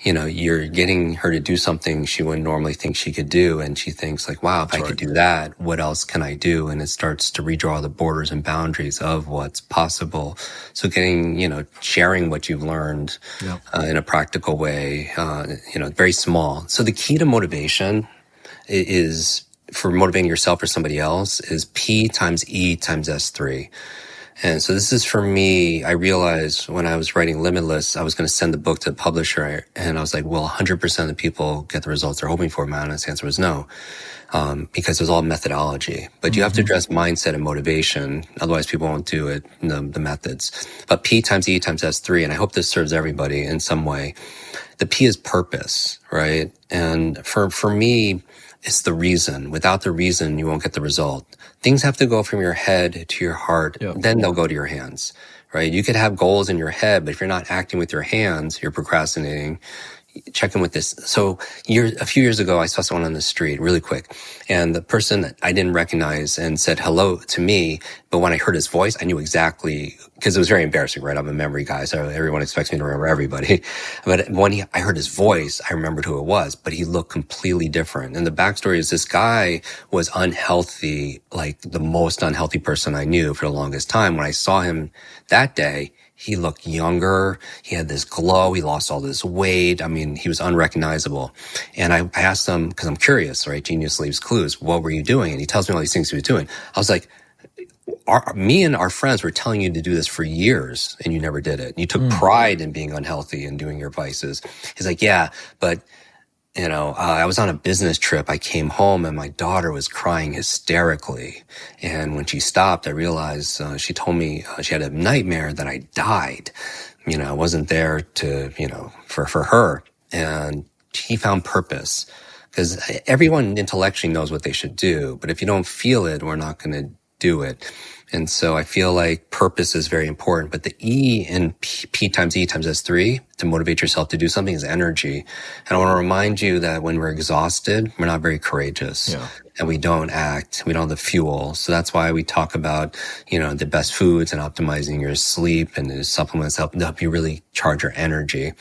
you're getting her to do something she wouldn't normally think she could do. And she thinks like, wow, if I could do that, what else can I do? And it starts to redraw the borders and boundaries of what's possible. So sharing what you've learned in a practical way, very small. So the key to motivation is, for motivating yourself or somebody else, is P times E times S3. And so this is, for me, I realized when I was writing Limitless, I was going to send the book to the publisher, and I was like, well, 100% of the people get the results they're hoping for. My honest answer was no, because it was all methodology. But you have to address mindset and motivation. Otherwise, people won't do it, the methods. But P times E times S3, and I hope this serves everybody in some way. The P is purpose, right? And for me, it's the reason. Without the reason, you won't get the result. Things have to go from your head to your heart, then they'll go to your hands, right? You could have goals in your head, but if you're not acting with your hands, you're procrastinating. Check in with this. So a few years ago, I saw someone on the street really quick, and the person I didn't recognize and said hello to me. But when I heard his voice, I knew exactly, because it was very embarrassing, right? I'm a memory guy, so everyone expects me to remember everybody. But when I heard his voice, I remembered who it was, but he looked completely different. And the backstory is, this guy was unhealthy, like the most unhealthy person I knew for the longest time. When I saw him that day, he looked younger. He had this glow. He lost all this weight. I mean, he was unrecognizable. And I asked him, because I'm curious, right? Genius leaves clues. What were you doing? And he tells me all these things he was doing. I was like, me and our friends were telling you to do this for years, and you never did it. You took pride in being unhealthy and doing your vices. He's like, yeah, but I was on a business trip. I came home and my daughter was crying hysterically. And when she stopped, I realized she told me she had a nightmare that I died. I wasn't there to, for her. And he found purpose, because everyone intellectually knows what they should do. But if you don't feel it, we're not going to do it. And so I feel like purpose is very important. But the E in P times E times S3, to motivate yourself to do something, is energy. And I want to remind you that when we're exhausted, we're not very courageous. And we don't act. We don't have the fuel. So that's why we talk about, the best foods and optimizing your sleep and the supplements help you really charge your energy.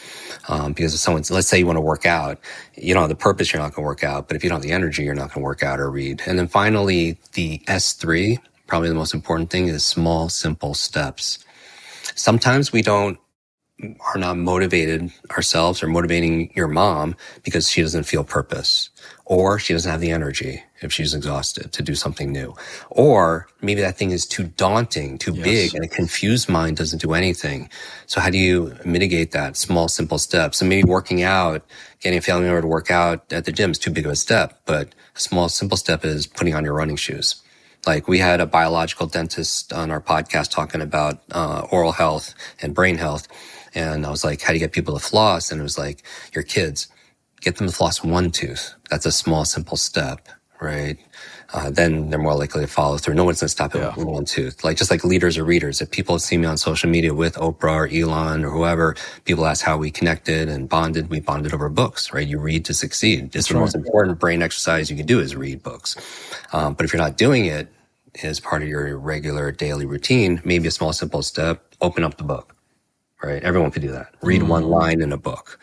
Because if let's say you want to work out, you don't have the purpose, you're not going to work out. But if you don't have the energy, you're not going to work out or read. And then finally, the S3, probably the most important thing, is small, simple steps. Sometimes we are not motivated ourselves or motivating your mom because she doesn't feel purpose, or she doesn't have the energy if she's exhausted to do something new. Or maybe that thing is too daunting, too big, and a confused mind doesn't do anything. So how do you mitigate that? Small, simple steps. And maybe working out, getting a family member to work out at the gym is too big of a step, but a small, simple step is putting on your running shoes. Like, we had a biological dentist on our podcast talking about oral health and brain health. And I was like, how do you get people to floss? And it was like, your kids, get them to floss one tooth. That's a small, simple step, right? Then they're more likely to follow through. No one's going to stop at one tooth. Like, just like leaders or readers. If people see me on social media with Oprah or Elon or whoever, people ask how we connected and bonded. We bonded over books, right? You read to succeed. It's the most important brain exercise you can do is read books. But if you're not doing it as part of your regular daily routine, maybe a small, simple step, open up the book, right? Everyone could do that. Read one line in a book.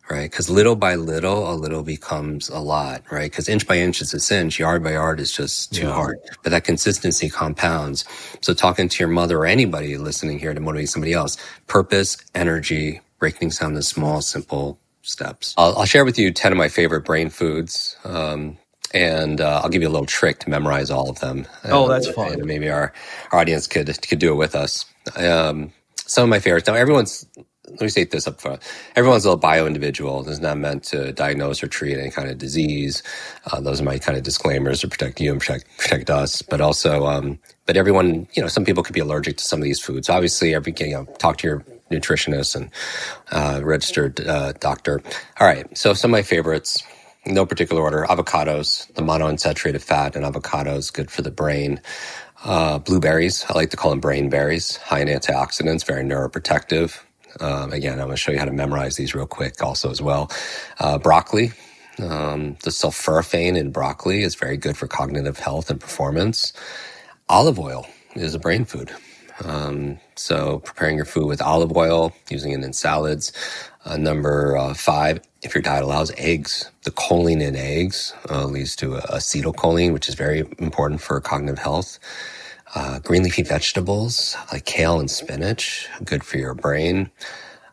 Right? Because little by little, a little becomes a lot, right? Because inch by inch is a cinch, yard by yard is just too hard. But that consistency compounds. So talking to your mother or anybody listening here to motivate somebody else, purpose, energy, breaking things down to small, simple steps. I'll share with you 10 of my favorite brain foods. And I'll give you a little trick to memorize all of them. That's fun. And maybe our audience could do it with us. Some of my favorites. Now, let me state this up front. Everyone's a little bio-individual. It's not meant to diagnose or treat any kind of disease. Those are my kind of disclaimers to protect you and protect us. But also, but everyone, some people could be allergic to some of these foods. Obviously, talk to your nutritionist and registered doctor. All right. So some of my favorites, no particular order: avocados, the monounsaturated fat in avocados, good for the brain. Blueberries, I like to call them brain berries, high in antioxidants, very neuroprotective. Again, I'm going to show you how to memorize these real quick also as well. Broccoli, the sulforaphane in broccoli is very good for cognitive health and performance. Olive oil is a brain food. So preparing your food with olive oil, using it in salads. Number 5, if your diet allows, eggs. The choline in eggs leads to acetylcholine, which is very important for cognitive health. Green leafy vegetables like kale and spinach, good for your brain.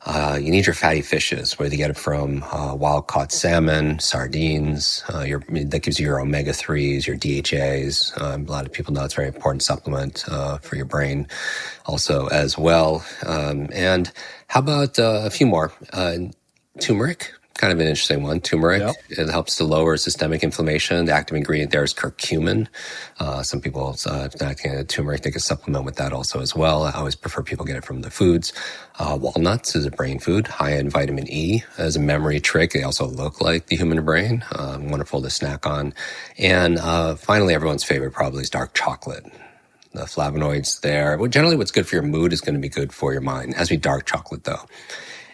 You need your fatty fishes, whether you get it from wild-caught salmon, sardines. That gives you your omega-3s, your DHAs. A lot of people know it's a very important supplement for your brain also as well. And how about a few more? Turmeric. Kind of an interesting one. Turmeric. It helps to lower systemic inflammation. The active ingredient there is curcumin. Some people, if not getting turmeric, they can supplement with that also as well. I always prefer people get it from the foods. Walnuts is a brain food, high in vitamin E. As a memory trick, they also look like the human brain. Wonderful to snack on. And finally, everyone's favorite probably is dark chocolate. The flavonoids there. Well, generally, what's good for your mood is going to be good for your mind. It has to be dark chocolate, though.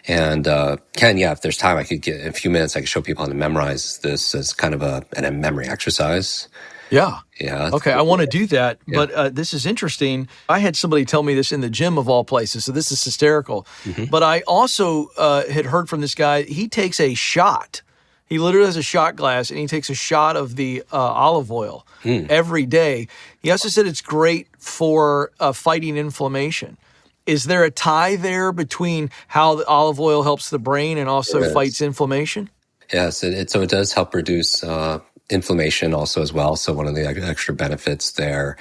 And Ken, if there's time, I could get in a few minutes. I could show people how to memorize this as kind of a memory exercise. Yeah. Okay, I want to do that, Yeah. but this is interesting. I had somebody tell me this in the gym of all places, so this is hysterical. But I also had heard from this guy. He takes a shot. He literally has a shot glass, and he takes a shot of the olive oil every day. He also said it's great for fighting inflammation. Is there a tie there between how the olive oil helps the brain and also fights inflammation? Yes, so it does help reduce inflammation also as well. So one of the extra benefits there,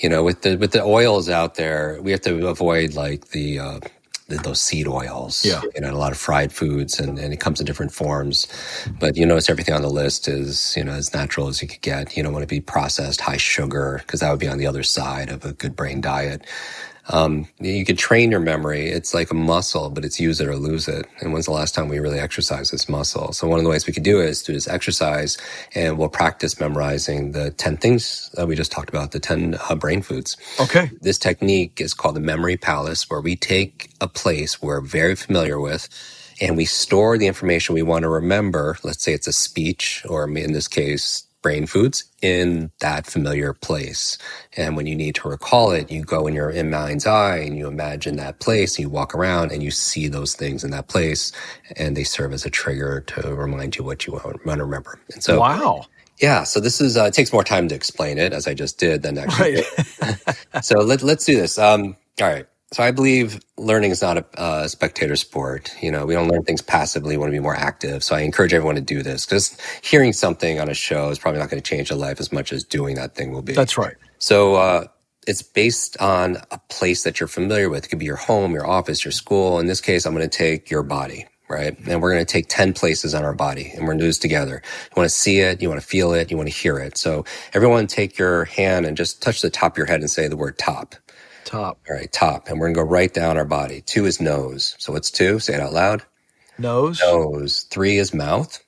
with the oils out there, we have to avoid like those seed oils. A lot of fried foods, and it comes in different forms. But you notice everything on the list is as natural as you could get. You don't want to be processed, high sugar, because that would be on the other side of a good brain diet. You could train your memory. It's like a muscle, but it's use it or lose it. And when's the last time we really exercised this muscle? So one of the ways we could do it is to just exercise, and we'll practice memorizing the 10 things that we just talked about, the 10 brain foods. Okay. This technique is called the memory palace, where we take a place we're very familiar with, and we store the information we want to remember. Let's say it's a speech, or in this case, brain foods, in that familiar place. And when you need to recall it, you go in mind's eye and you imagine that place, and you walk around and you see those things in that place, and they serve as a trigger to remind you what you want to remember. And so, wow. Yeah, so this is it takes more time to explain it, as I just did, than actually. Right. So let's do this. All right. So I believe learning is not a spectator sport. We don't learn things passively. We want to be more active. So I encourage everyone to do this, because hearing something on a show is probably not going to change your life as much as doing that thing will be. That's right. So it's based on a place that you're familiar with. It could be your home, your office, your school. In this case, I'm going to take your body, right? And we're going to take 10 places on our body, and we're going to do this together. You want to see it, you want to feel it, you want to hear it. So everyone take your hand and just touch the top of your head and say the word top. Top. All right, top. And we're going to go right down our body. 2 is nose. So what's 2? Say it out loud. Nose. Nose. 3 is mouth.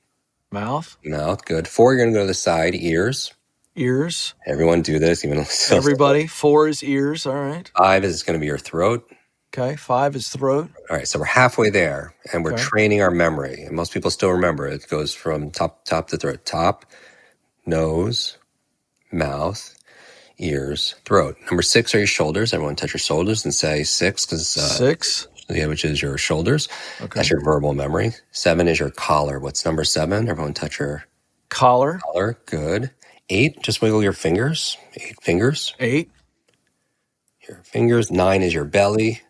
Mouth. Mouth. Good. 4, you're going to go to the side. Ears. Ears. Everyone do this, even though Everybody. 4 is ears. All right. 5 is going to be your throat. Okay. 5 is throat. All right, so we're halfway there, and we're Okay. training our memory. And most people still remember it. It goes from top to throat. Top, nose, mouth, ears, throat. Number 6 are your shoulders. Everyone touch your shoulders and say 6, because 6. yeah, which is your shoulders. Okay. That's your verbal memory. 7 is your collar. What's number 7? Everyone touch your Collar. collar. Good. 8, just wiggle your fingers. 8 fingers. 8. Your fingers. 9 is your belly.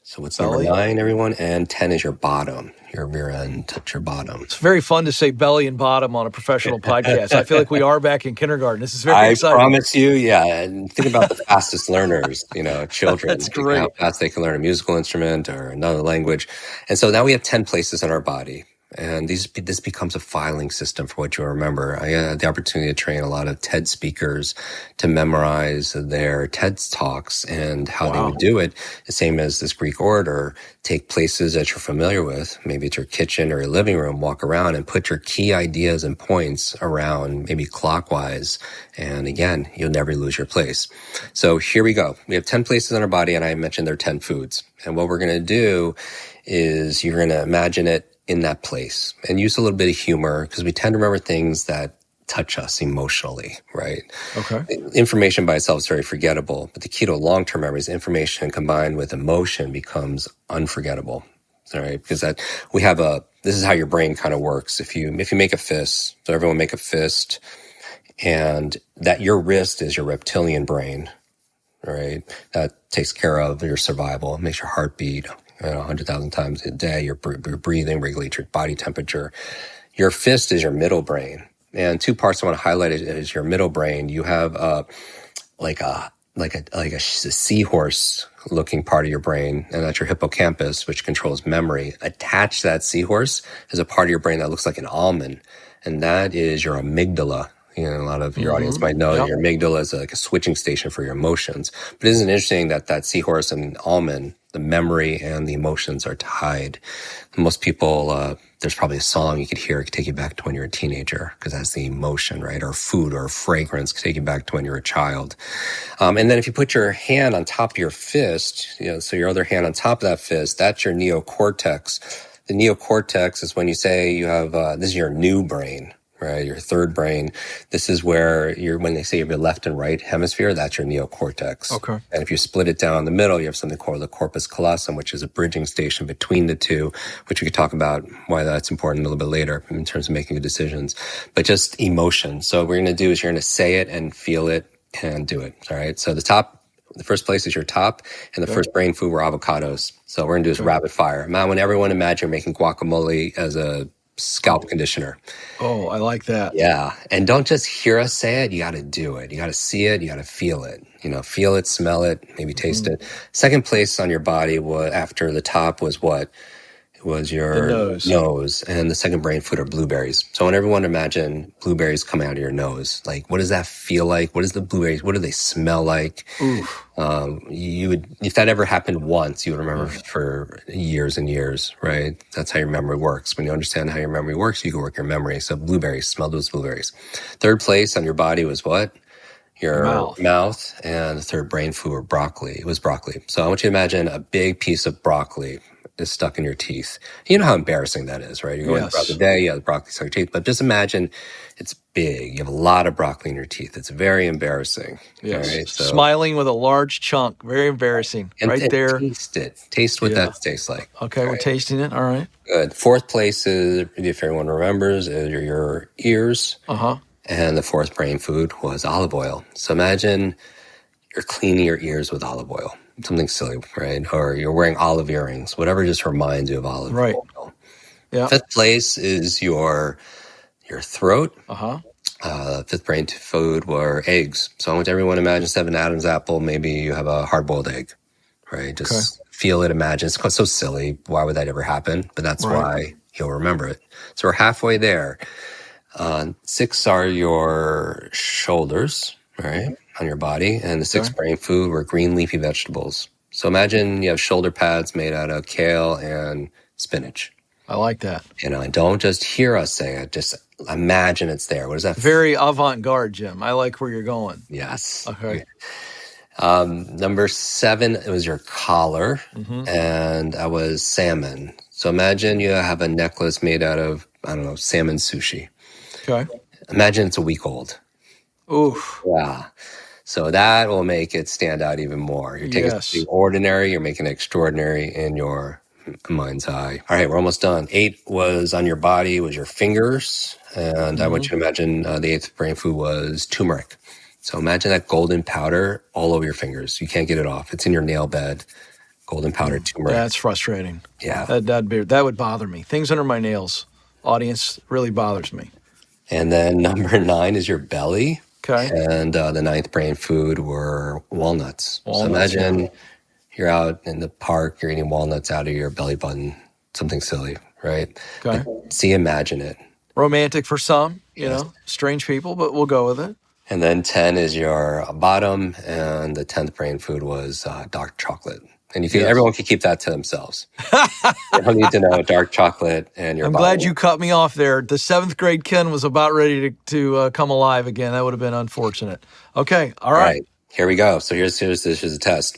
So what's Belly. number 9, everyone? And 10 is your bottom. Your rear end, touch your bottom. It's very fun to say belly and bottom on a professional podcast. I feel like we are back in kindergarten. This is very exciting. I promise you, yeah. And think about the fastest learners, children. That's Think great. how fast they can learn a musical instrument or another language. And so now we have 10 places in our body. And this becomes a filing system for what you remember. I had the opportunity to train a lot of TED speakers to memorize their TED Talks and how they would do it. The same as this Greek orator, take places that you're familiar with. Maybe it's your kitchen or your living room, walk around and put your key ideas and points around, maybe clockwise. And again, you'll never lose your place. So here we go. We have 10 places in our body, and I mentioned there are 10 foods. And what we're going to do is you're going to imagine it in that place and use a little bit of humor, because we tend to remember things that touch us emotionally, right? Okay. Information by itself is very forgettable, but the key to long-term memory is information combined with emotion becomes unforgettable. All right, because this is how your brain kind of works. If you make a fist, so everyone make a fist, and that your wrist is your reptilian brain, right? That takes care of your survival. It makes your heart beat 100,000 times a day. You're breathing, regulate your body temperature. Your fist is your middle brain. And 2 parts I want to highlight is your middle brain. You have like a seahorse looking part of your brain, and that's your hippocampus, which controls memory. Attached to that seahorse is a part of your brain that looks like an almond, and that is your amygdala. A lot of your audience might know that your amygdala is like a switching station for your emotions. But isn't it interesting that seahorse and almond, the memory and the emotions are tied? Most people, there's probably a song you could hear, it could take you back to when you're a teenager, because that's the emotion, right? Or food or fragrance could take you back to when you're a child. And then if you put your hand on top of your fist, so your other hand on top of that fist, that's your neocortex. The neocortex is when you say you have, this is your new brain, right? Your third brain. This is where when they say you have your left and right hemisphere, that's your neocortex. Okay. And if you split it down the middle, you have something called the corpus callosum, which is a bridging station between the two, which we could talk about why that's important a little bit later in terms of making decisions. But just emotion. So what we're going to do is you're going to say it and feel it and do it. All right. So the first place is your top, and the first brain food were avocados. So what we're going to do is rapid fire. Now, when everyone imagine making guacamole as a scalp conditioner. Oh, I like that. Yeah. And don't just hear us say it. You got to do it. You got to see it. You got to feel it. Feel it, smell it, maybe taste it. Second place on your body after the top was what? It was your nose. And the second brain food are blueberries. So I want everyone to imagine blueberries coming out of your nose. Like, what does that feel like? What is the blueberries? What do they smell like? Oof. If that ever happened once, you would remember for years and years, right? That's how your memory works. When you understand how your memory works, you can work your memory. So blueberries, smell those blueberries. Third place on your body was what? Your mouth. And the third brain food were broccoli. It was broccoli. So I want you to imagine a big piece of broccoli is stuck in your teeth. You know how embarrassing that is, right? You're going throughout the day, you have broccoli stuck in your teeth, but just imagine it's big. You have a lot of broccoli in your teeth. It's very embarrassing. Yes. Right? So, smiling with a large chunk. Very embarrassing. And there. Taste it. Taste what that tastes like. Okay, we're tasting it. All right. Good. Fourth place is, if everyone remembers, is your ears. Uh-huh. And the fourth brain food was olive oil. So imagine you're cleaning your ears with olive oil. Something silly, right? Or you're wearing olive earrings, whatever just reminds you of olive oil. Yeah. Fifth place is your throat. Uh-huh. Fifth brain food were eggs. So I want everyone to imagine instead of an Adam's apple, maybe you have a hard-boiled egg, right? Just feel it, imagine. It's so silly. Why would that ever happen? But that's why you'll remember it. So we're halfway there. 6 are your shoulders, right, on your body. And the sixth brain food were green leafy vegetables. So imagine you have shoulder pads made out of kale and spinach. I like that. And don't just hear us say it, just imagine it's there. What does that Very avant-garde, Jim. I like where you're going. Yes. Okay. Number 7, it was your collar, and I was salmon. So imagine you have a necklace made out of, I don't know, salmon sushi. Okay. Imagine it's a week old. Oof. Yeah. So that will make it stand out even more. You're taking something ordinary, you're making it extraordinary in your mind's eye. All right, we're almost done. 8 was on your body, was your fingers. And I want you to imagine the 8th brain food was turmeric. So imagine that golden powder all over your fingers. You can't get it off. It's in your nail bed. Golden powder turmeric. That's frustrating. Yeah. That would bother me. Things under my nails, audience, really bothers me. And then number 9 is your belly. Okay. And the 9th brain food were walnuts. So imagine you're out in the park, you're eating walnuts out of your belly button, something silly, right? Okay. See, imagine it. Romantic for some, you know, strange people, but we'll go with it. And then 10 is your bottom, and the 10th brain food was dark chocolate. And everyone can keep that to themselves. You don't need to know dark chocolate and your I'm bottom. glad you cut me off there. The 7th grade Ken was about ready to come alive again. That would have been unfortunate. Okay, all right. Here we go. So here's a test.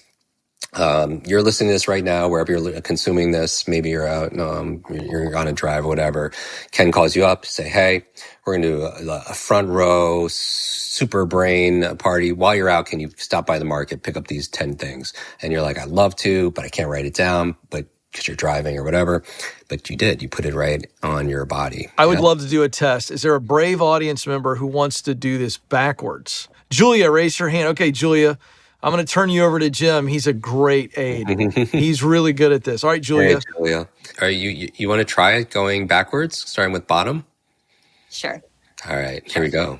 You're listening to this right now, wherever you're consuming this. Maybe you're out, you're on a drive or whatever. Ken calls you up, say, hey, we're going to do a front row super brain party. While you're out, can you stop by the market, pick up these 10 things? And you're like, I'd love to, but I can't write it down, but because you're driving or whatever. But you did. You put it right on your body. I would love to do a test. Is there a brave audience member who wants to do this backwards? Julia, raise your hand. Okay, Julia. I'm going to turn you over to Jim. He's a great aide. He's really good at this. All right, Julia. Hey, Julia. Are you want to try it going backwards, starting with bottom? Sure. All right, here we go.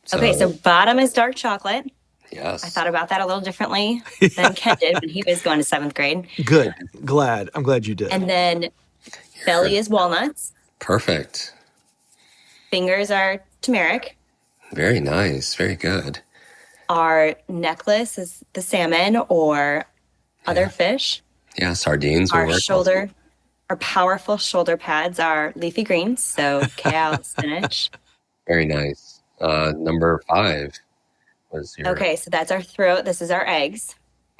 So bottom is dark chocolate. Yes. I thought about that a little differently than Ken did when he was going to 7th grade. Good. I'm glad you did. And then belly is walnuts. Perfect. Fingers are turmeric. Very nice. Very good. Our necklace is the salmon or other fish. Yeah, sardines. Our powerful shoulder pads are leafy greens, so kale, spinach. Very nice. Number 5 was your... Okay, so that's our throat. This is our eggs.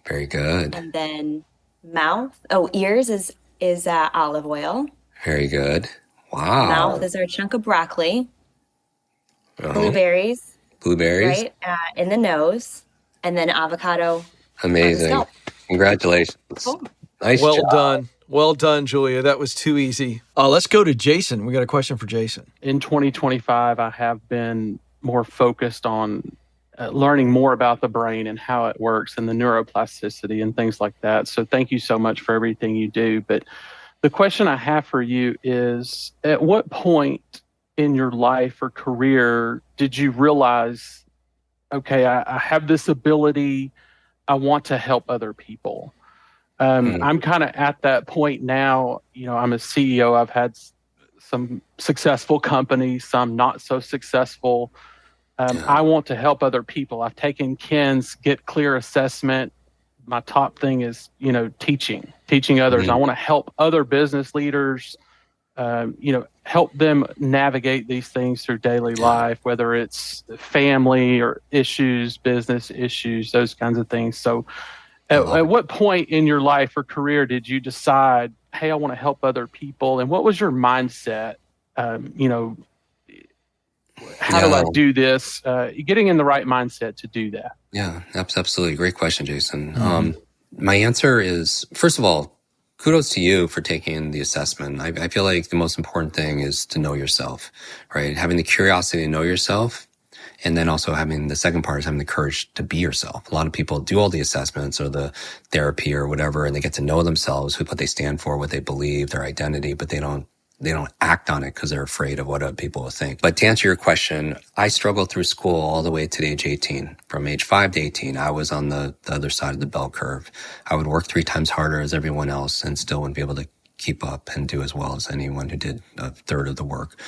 Very good. And then mouth. Ears is olive oil. Very good. Wow. Mouth is our chunk of broccoli. Blueberries. Right, in the nose, and then avocado. Amazing. Congratulations. Cool. Nice job. Well done, Julia. That was too easy. Let's go to Jason. We got a question for Jason. In 2025, I have been more focused on learning more about the brain and how it works and the neuroplasticity and things like that. So thank you so much for everything you do. But the question I have for you is, at what point in your life or career did you realize, okay, I have this ability, I want to help other people? I'm kind of at that point now. You know, I'm a CEO. I've had some successful companies, some not so successful. I want to help other people. I've taken Ken's Get Clear assessment. My top thing is, teaching others. I want to help other business leaders, help them navigate these things through daily life, whether it's family or issues, business issues, those kinds of things. So at what point in your life or career did you decide, hey, I want to help other people? And what was your mindset? How do I do this? Getting in the right mindset to do that. Yeah, absolutely. Great question, Jason. My answer is, first of all, kudos to you for taking the assessment. I feel like the most important thing is to know yourself, right? Having the curiosity to know yourself. And then also having the second part is having the courage to be yourself. A lot of people do all the assessments or the therapy or whatever, and they get to know themselves, what they stand for, what they believe, their identity, but they don't act on it because they're afraid of what other people will think. But to answer your question, I struggled through school all the way to age 18. From age 5 to 18, I was on the other side of the bell curve. I would work 3 times harder as everyone else and still wouldn't be able to keep up and do as well as anyone who did a third of the work.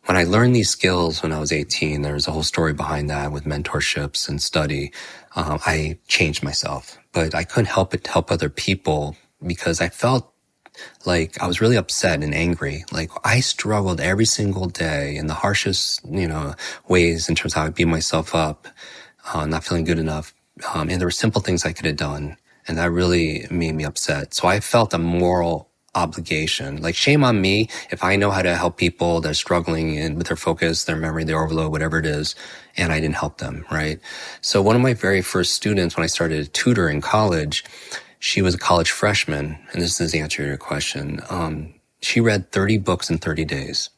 When I learned these skills when I was 18, there was a whole story behind that with mentorships and study. I changed myself, but I couldn't help but help other people because I felt like I was really upset and angry. Like I struggled every single day in the harshest, ways in terms of how I beat myself up, not feeling good enough. And there were simple things I could have done. And that really made me upset. So I felt a moral obligation, like shame on me if I know how to help people that are struggling with their focus, their memory, their overload, whatever it is, and I didn't help them, right? So one of my very first students, when I started to tutor in college, she was a college freshman, and this is the answer to your question. She read 30 books in 30 days.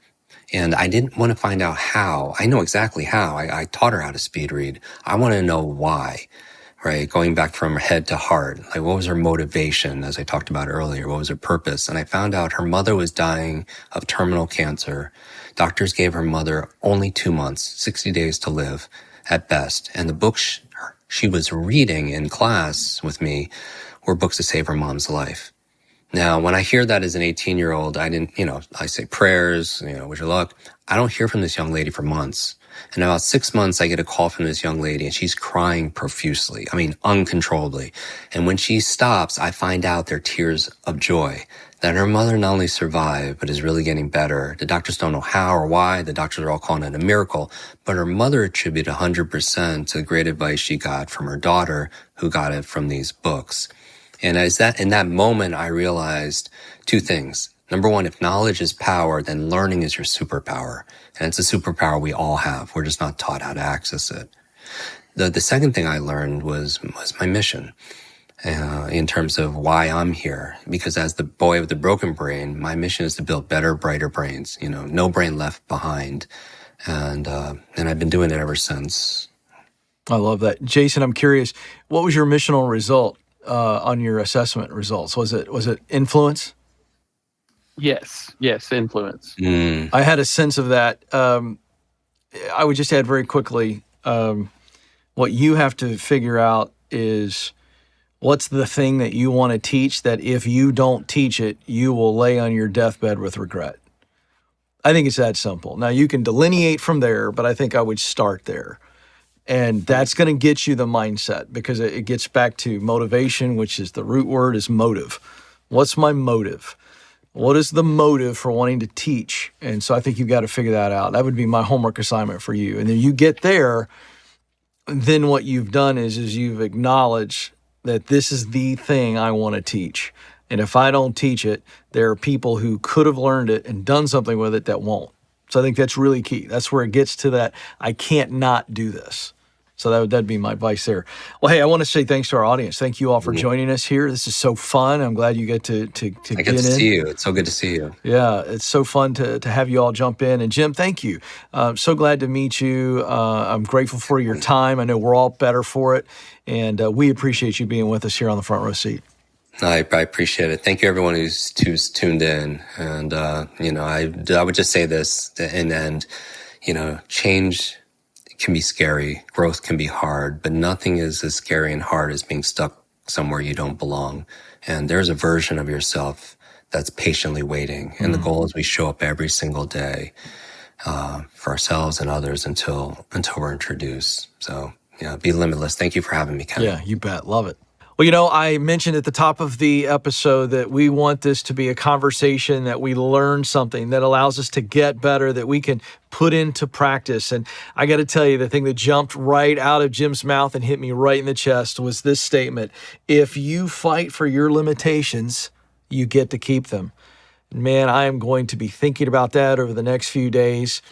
And I didn't want to find out how. I know exactly how. I taught her how to speed read. I want to know why. Right? Going back from head to heart. Like, what was her motivation, as I talked about earlier? What was her purpose? And I found out her mother was dying of terminal cancer. Doctors gave her mother only 2 months, 60 days to live at best. And the books she was reading in class with me were books to save her mom's life. Now, when I hear that as an 18-year-old, I didn't, I say prayers, wish her luck. I don't hear from this young lady for months. In about 6 months, I get a call from this young lady and she's crying profusely. I mean, uncontrollably. And when she stops, I find out they're tears of joy that her mother not only survived, but is really getting better. The doctors don't know how or why. The doctors are all calling it a miracle. But her mother attributed 100% to the great advice she got from her daughter, who got it from these books. And in that moment, I realized two things. Number one, if knowledge is power, then learning is your superpower. And it's a superpower we all have. We're just not taught how to access it. The second thing I learned was my mission, in terms of why I'm here. Because as the boy with the broken brain, my mission is to build better, brighter brains. No brain left behind. And I've been doing it ever since. I love that. Jason, I'm curious, what was your missional result on your assessment results? Was it influence? Yes, influence. I had a sense of that. I would just add very quickly, what you have to figure out is what's the thing that you want to teach that if you don't teach it, you will lay on your deathbed with regret. I think it's that simple. Now, you can delineate from there, but I think I would start there. And that's going to get you the mindset, because it gets back to motivation, which is the root word is motive. What's my motive? What is the motive for wanting to teach? And so I think you've got to figure that out. That would be my homework assignment for you. And then you get there, then what you've done is you've acknowledged that this is the thing I want to teach. And if I don't teach it, there are people who could have learned it and done something with it that won't. So I think that's really key. That's where it gets to that, I can't not do this. So that'd be my advice there. Well, hey, I want to say thanks to our audience. Thank you all for joining us here. This is so fun. I'm glad you get to get in. I get to see you. It's so good to see you. Yeah, it's so fun to have you all jump in. And Jim, thank you. So glad to meet you. I'm grateful for your time. I know we're all better for it. And we appreciate you being with us here on the Front Row Seat. I appreciate it. Thank you, everyone who's tuned in. And, I would just say this in the end, change can be scary. Growth can be hard, but nothing is as scary and hard as being stuck somewhere you don't belong. And there's a version of yourself that's patiently waiting. And the goal is we show up every single day, for ourselves and others until we're introduced. So, be limitless. Thank you for having me, Ken. Yeah, you bet. Love it. Well, I mentioned at the top of the episode that we want this to be a conversation, that we learn something that allows us to get better, that we can put into practice. And I got to tell you, the thing that jumped right out of Jim's mouth and hit me right in the chest was this statement: if you fight for your limitations, you get to keep them. Man, I am going to be thinking about that over the next few days,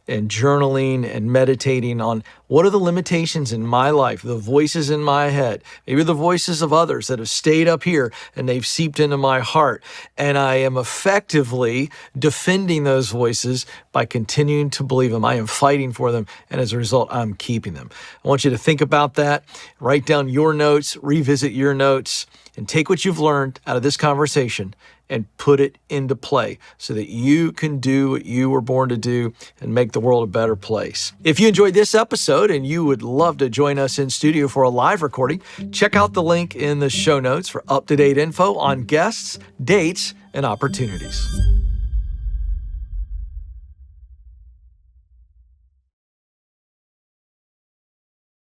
and journaling and meditating on what are the limitations in my life, the voices in my head, maybe the voices of others that have stayed up here and they've seeped into my heart. And I am effectively defending those voices by continuing to believe them. I am fighting for them. And as a result, I'm keeping them. I want you to think about that, write down your notes, revisit your notes, and take what you've learned out of this conversation and put it into play so that you can do what you were born to do and make the world a better place. If you enjoyed this episode and you would love to join us in studio for a live recording, check out the link in the show notes for up-to-date info on guests, dates, and opportunities.